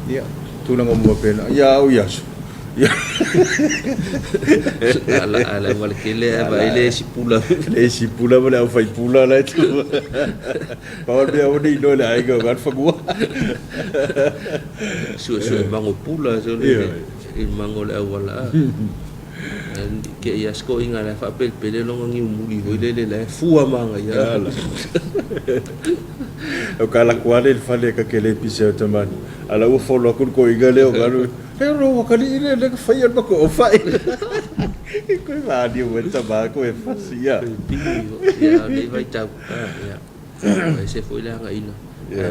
Ya, tu na ngomua pena. Ya o yasu. Ya. Ala wala kile ba ile sipula. Le sipula ba au fai pula la tu. Pa dia o ni no la ai go gan fagua. Su mango pula so le. Il mango la wala. Ke ia sko inga la fa pele longo ngi muli ho le la fua manga ya. O kala kwale fa le ka kele pise tamani. Ala o folo ko inga le o garu. Pero wakali ile le fai ba ko fai. Ko va di o taba ko e fasia. Ya le vai tau. Ya. Se foi la nga ina.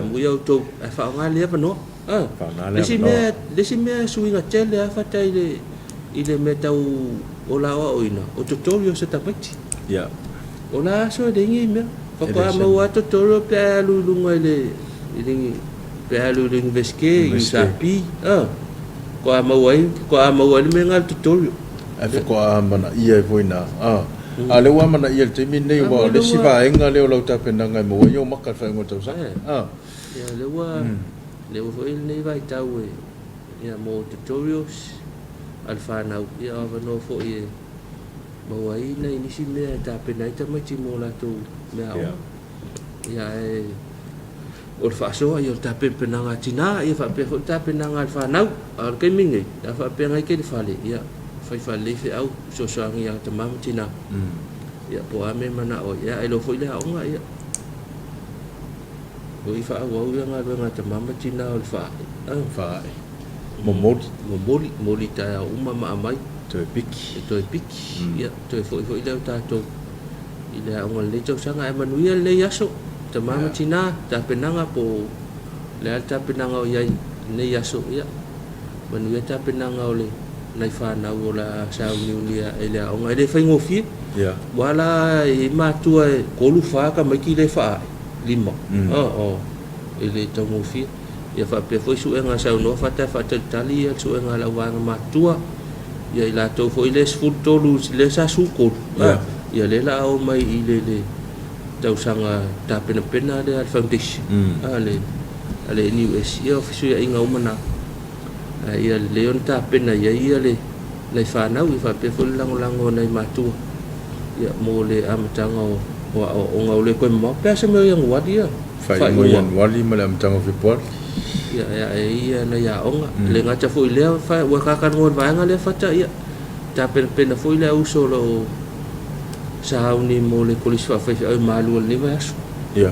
Mu yo to fa nga le pa no. Le si me suinga tele fa tai ile me tau o la o ina. O tutorial se tapati. Ya. O la so de ngi me. Fa ko ma wa tutorial pe lu ile pe lu investigate sapi. Ko amawai me ngal tutorial. Fa ko amana ia voina. Ale wa mana ia te min nei wa le siva enga le o ta penanga mo yo makal fa ngo tau sa. Ya le wa foi nei vai tau ya mo tutorials alfa na ya va no fo ye mo ai nei ni si me ta penai ta mai mo la tu me au. Ya o fa so yo ta penanga tina ya fa pe ta penanga alfa na al ke mingi ya fa pe ngai ke fa le ya fa le fe au so so ngi ya ta mam tina. Ya po ame mana o ya ilo foi le au nga ya. Ko i fa au ya nga ta mam tina al fa. Fa. Mo ta uma ma mai to piki. Ya to foi le ta to ile au le to sanga Emmanuel le yaso. Ta mama tina ta penanga po le ta penanga o ya ne yaso ya manu ta penanga o le nai fa na o la sa unia ele o ngai le fa ngofi ya wala i matua ko lu fa ka mai ki le fa lima ele ta ngofi ya fa pe foi su nga sa no fa ta tali ya su nga la wa matua ya ila to foi le sfutto lu le sa su ko ya le la o mai ile le tau sanga ta pena de foundation ale ni US ya ofisu ya inga umana ia leon ta pena ya ia le fa na u fa pe ful lang nai matu ya mo le amtanga o ngau le ko mo pe se me yang wadia fa mo yang wali malam tanga fi por ya ia na ya onga le ngacha fu le fa wa ka kan ngon va nga le fa ta ya ta pena fu le u solo sa ni mo le kolis fa fa malu ni vas ya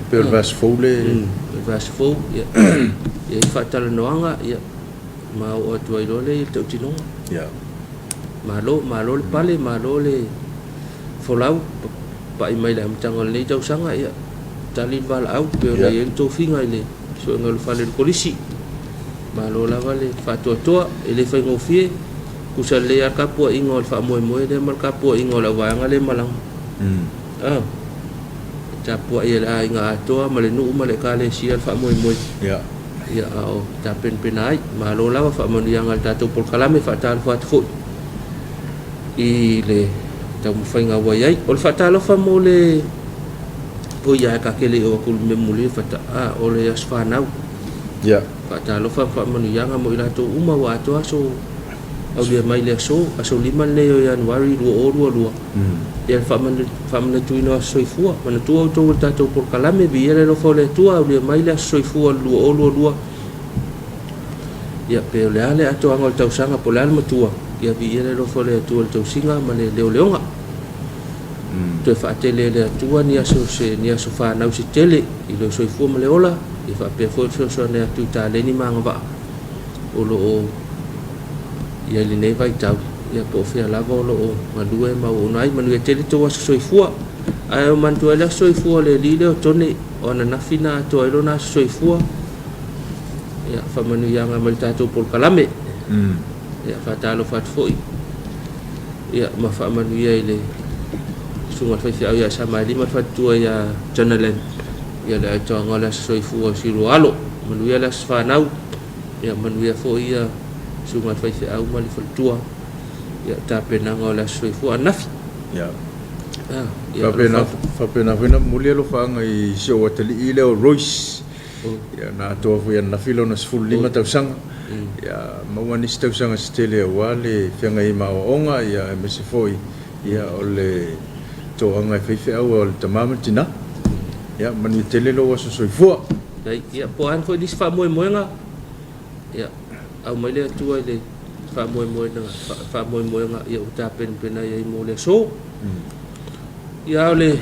per vas fole ya ya fa tal noanga ya ma o tu ai le te tino ya malo le pale malo le folau pa i mai la mtangol le tau sanga ya talin val au pe le en to finga le so ngol fa le kolisi malo la vale fa to ele fa ngofie kusa le ka po ingol fa mo le mar ka po ingol wa nga le malang ta po ia la nga to male nu male ka le si fa mo ya o ta penai malo la fa mo yang al ta to por kalame fa ta fa fo i le ta mo fa nga wa yai ol fa ta lo fa mo le po ya ka ke le o kul me mo le fa ta o le as fa na ya fa ta lo fa mo yang mo ila to uma wa to so au dia mai le so aso liman le o Januari lua ya fa man tu ino soifua man tu to ta to por kalame bi ele lo fo le tu au dia mai le soifua lua ya pe le ale ato angol tau sanga polal matua ya bi ele lo fo le tu tau singa ma le leonga to fa tele le tu ni aso fa na usi tele i lo soifua ma le ola i fa pe fo so ne tu ta le ni manga ba o lo ia le nei vai tau ia po fia lava o loo malue mau nai manu e tele to aso soifua ai o mantu ele soifua le lile o tone ona nafina to elo na soifua ia fa manu yanga mal tato por kalame ia fa talo fat foi ia ma fa manu ia ile sunga fa fia ia sama lima fa tua ia janalen ia le to ngola soifua siru alo manu ia las fa nau ia manu ia foi ia sunga fa fia au mal fa tua ia tapenanga o le soifua anafi ia ia whapena muli alo whaanga i sio watali i leo Royce ia nā toa fui ana filo na sifuru lima tausanga ia maua nisi tausanga stele wa le whianga i maoonga ia mese foi ia o le toanga i whaiwhi au o le tamama tina ia mani tele lo waso soifua ia po an foi nisi whamoemoenga ia au mai le atua i le whamoemoenga ia uta pena ia i mo le so ia o le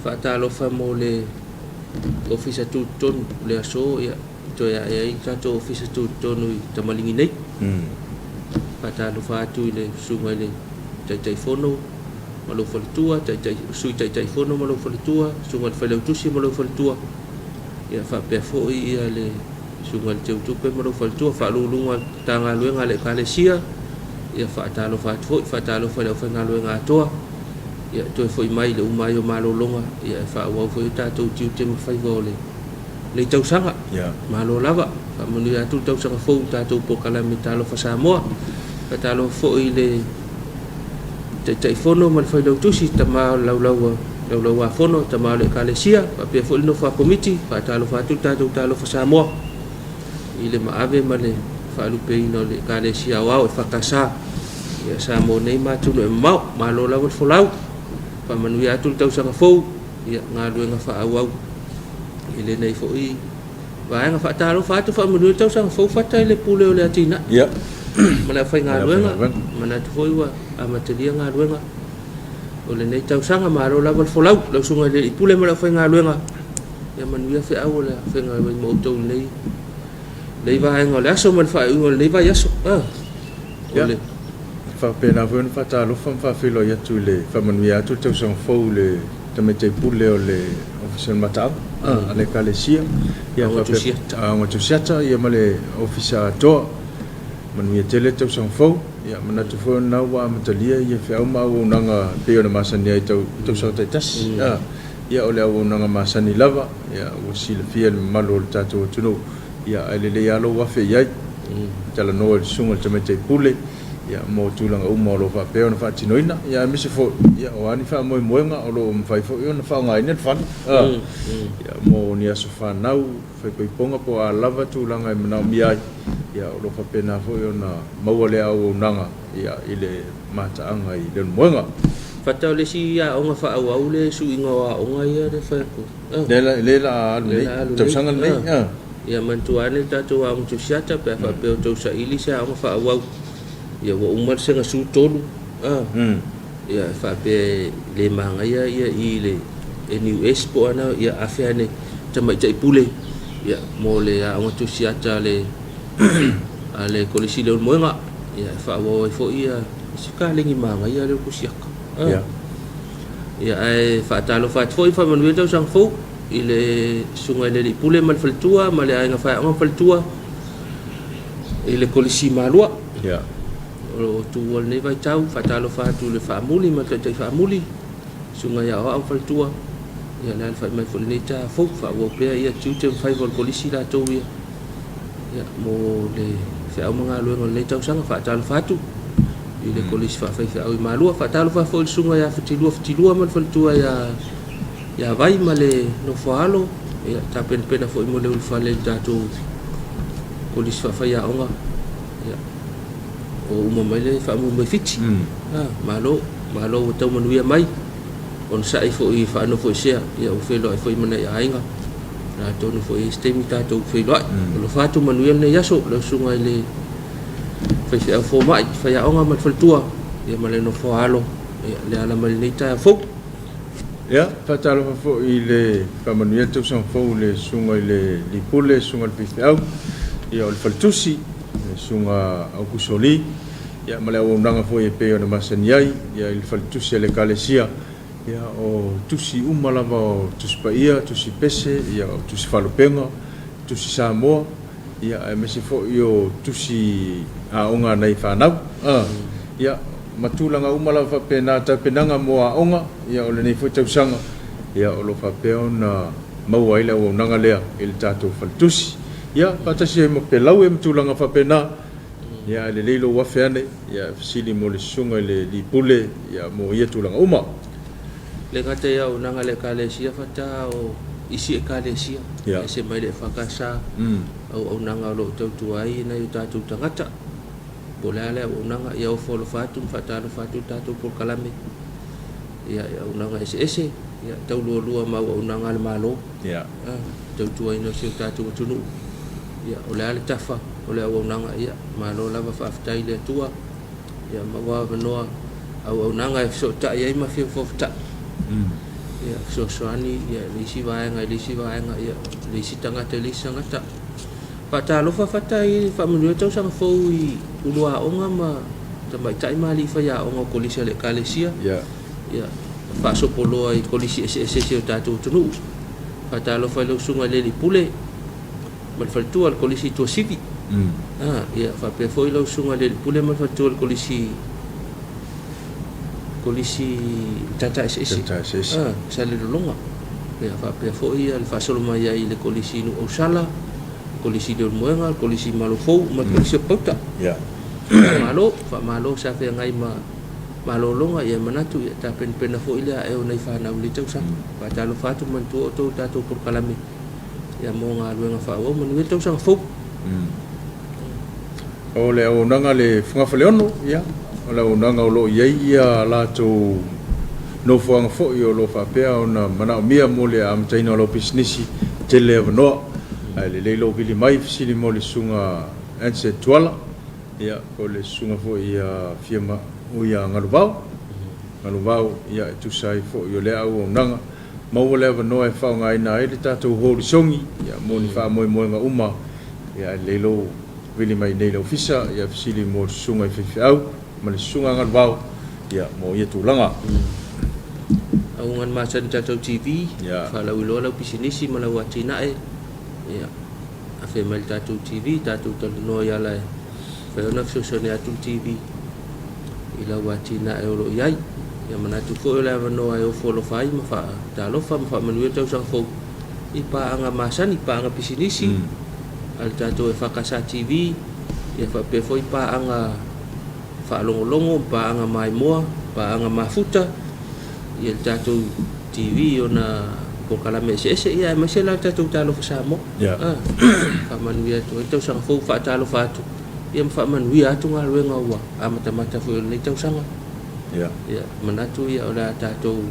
Talofa mo le officer tu ton le aso ya to ya i to officer tu ton ta malingi nei Talofa tu le sunga le tai fono malo faltua tai fono malo faltua sunga fa le tusi malo faltua ya fa pe fo ia le sunga le tu pe malo faltua fa lulunga tanga luenga le kalesia ya fa Talofa le fa ngaluenga toa ia toi foi mai le umai o malolonga ia fa wa foi tatou tiu te fai vole le tausanga ia malo lava fa manu ia tu tausanga fo tatou po kala mi Talofa Samoa ka talo foi le te fono mal fai lo tusi tama lau fono tama le kalesia pa pe fo no fa komiti fa Talofa tu Talofa Samoa ile ma ave male fa lu pe no le kalesia wa fa kasa ia Samoa nei ma tu no mau malo lava fo lau pa manu ia tu tau sanga fou ia ngaluenga fa au ile nei fo i va nga fa Talofa tu fa manu tau sanga fou fa tai le pule o le atina ia mana fa ngaluenga mana tu foi wa amateria ngaluenga o le nei tau sanga maro la fo lau la sunga le pule mana fa ngaluenga ia manu ia fa au le fa ngaluenga mo tau nei va nga le aso man fa u le va yaso ia fa pena vun fa Talofa fa filo ia tu le fa manu ia tu tau sanga fou le tamete pule o le official mata ale kalesia ia fa tu siata ia male official to manu ia tele tau sanga fou ia mana tu fo na wa matalia ia fa ma o nanga pe o masani ai tau sa tai tas ia ole o nanga masani lava ia o sila fiel malo tatu tuno ia ele le alo wa fe ia tala no el sunga tamete pule ia mo tulanga mo lo fa pe ona fa tinoina ia mi se fo ia o ani fa mo moenga o lo mfai fo ona fa ngai net fan ia mo ni aso fa nau fa ko ponga po a lava tulanga na mi ai ia o lo fa pena fo ona mo le au nanga ia ile mata anga i le moenga fa tau le si ia o fa au le su inga o nga ia de fa ko le la to sanga le ia mantuane tatu a tu siata pe fa pe to sa ili sa o fa au ia wa umar senga su tolu ia fa pe le manga ia ile NUS po ana ia afane tama tai pule ia mo le a tu siata le ale kolisi le moenga ia fa wa fo ia sika lengi manga ia le kusiaka ia ai fa Talofa fo fa man wedo sang fo ile sunga le pule mal faltua male ai nga fa nga faltua ile kolisi malua ia o tu wal nei vai tau fa Talofa tu le famuli ma tai famuli sunga ya o faltua ia la fa mai fo nei ta fo fa wo pe ia tu te fai vol kolisi la to ia mo le fa o manga lo nei tau sanga fa Talofa tu ile kolisi fa fa au malua fa Talofa fo sunga ya fitilua man faltua ya vai male no falo ia ta pena fo mo le fa le tatu kolisi fa ya onga o uma mai le fa mo mai fiti malo tau manuia mai on sai fo i fa no fo sia ia o felo fo i mana ia ainga na to no fo i stemi ta to felo lo fa tu manuia ne yaso lo sunga le fa ia fo mai fa ia onga mat faltua ia male no fo alo ia le ala mai nei ta fo ia fa Talofa fo i le fa manuia tu sang fo le sunga le pule sunga le fi au ia o le faltusi sunga au kusoli ia male o nanga fo e pe ona masani ai ia il faltusi le kalesia ia o tusi umalava o tuspa ia tusi pese ia o tusi falupenga tusi Samoa ia e mesi fo io tusi a onga nei fanau ia matulanga umalava pena ta penanga mo a onga ia o le nei fo tausanga ia o lo fa pe ona mau ai le o nanga lea il tatu faltusi ya patasi mo pelau em tulanga fa pena ya le lelo wa fene ya sili mo le sunga le di pule ya mo ia tulanga uma le kate ya unanga le kalesia fata o isi kalesia se mai le fakasa au unanga lo tau ai na yuta tu tangata bolale unanga ya folo fatu fata fatu tatu por kalame ya unanga ese ya tau lua mau unanga le malo ya tau ai no se tatu tunu ya olale tafa ole unanga ya malo lava fa aftai le tua ya mawa benoa au unanga so ta ya ma fi fo ta ya so soani ya lisi vaenga ya lisi tangata lisi tangata pa Talofa fatai family tau sang foi ulua onga ma tamai tai mali fa ya onga kolisi le kalesia ya fa so polo ai kolisi ese tatu tunu pa Talofa lo sunga le li pule mal faltu al kolisi to sivi ya fa pe foi lo sunga le pule mal faltu al kolisi tata ese sale longa ya fa pe foi al fa solo mai le kolisi no osala kolisi de moenga kolisi malofo ma kolisi pauta ya malo sa fe ngai malo longa ya manatu ya ta pen fo ila e ona fa na uli tau sa pa Talofa tu man tu to tatu por kalame ya mo nga luenga fa o man tau sa fo ole o nanga le funga faleono ya ola o nanga o lo ia la to no fuanga fo yo lo fa pe ona mana mia mo le am taino lo business tele no ale le lo bili mai fili mo le sunga ense twala ya o le sunga fo ia firma o ia ngalubau ya tu sai fo yo le au nanga mo le no e fa ngai na ele tatu ho songi ya mo ni fa mo nga uma ya le lo bili mai nei lo fisa ya fili mo sunga fi au ma le sunga ngalubau ya mo ia tulanga aungan masan tatu TV fa la ulo la pisinisi mala watina ya afe mal tatu TV tatu no ya la fa ona fsone atu TV ila watina lo yai ya manatu ko la no ayo follow fai ma fa Talofa ma fa manuel tau sang fo ipa anga masan ipa anga pisinisi al tatu EFKS TV ya fa pe foi pa anga fa longo pa anga mai moa pa anga mafuta ya tatu TV ona por kalame ese ya masela tatu Talofa Samoa fa manuel tau sang fo fa Talofa tu ya fa manuel tu ngalwe ngawa amata fo le tau sanga ya manatu ya ola tatu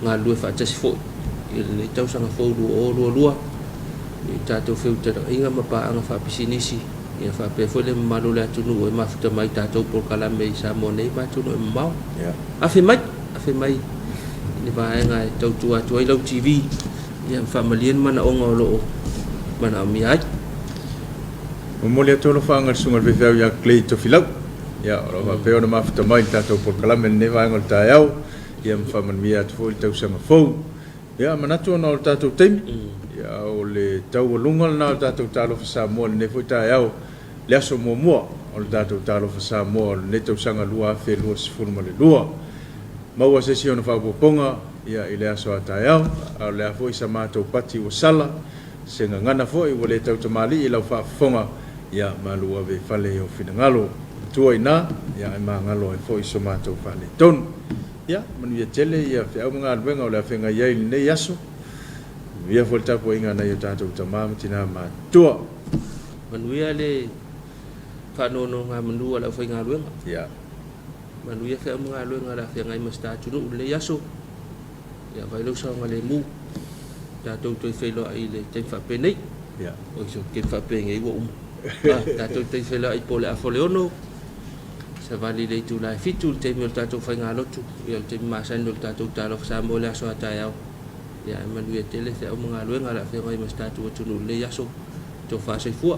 ngalwe fa tas fo le tau sanga fo lua tatu filter inga mapa anga fa pisinisi ya fa pe fo le malula tu no ma futa mai tatu por kalame Samoa nei ma tu no mau afi mai ni ba nga tau tua lo TV ya fa malien mana onga lo mana mi ai mo le tolo fa ngal sungal ve ya clay to filau ya ro va pe ona ma futa mai tatu por kalame ne va ngol ta yau ya fa man mi at fo tau sama fo ya manatu na tatu tem ya o le tau lungal na tatu Talofa Samoa ne fo ta yau le so mo o tatu Talofa Samoa ne tau sanga lua fe lua sifun mo le lua maua sesiona fa poponga ya ile aso atayau au le afo isa mato pati o sala senga ngana fo i wole tau tamali ila fa fonga ya malua ve fale o finangalo tuaina ya ma ngalo e fo iso mato fale ton ya manu ya tele ya fe au ngal benga o le fenga ya ne yaso ya volta po inga na yota tau tamam tina ma tua manu ya le fa no nga manu ala fenga benga ya manu ya fe mga lo nga la fe ngai masta tunu le yaso ya vai lo sa ngale mu ta to fe lo ai le te fa pe nei ya o so ke fa pe ngai wo ta to te fe lo ai pole a foleono sa vali le tu la fitu te mi ta to fa ngalo tu ya te ma san do ta to Talofa Samoa la so ta ya ya manu ya tele fe mga lo nga la fe ngai masta tunu le yaso to fa se fu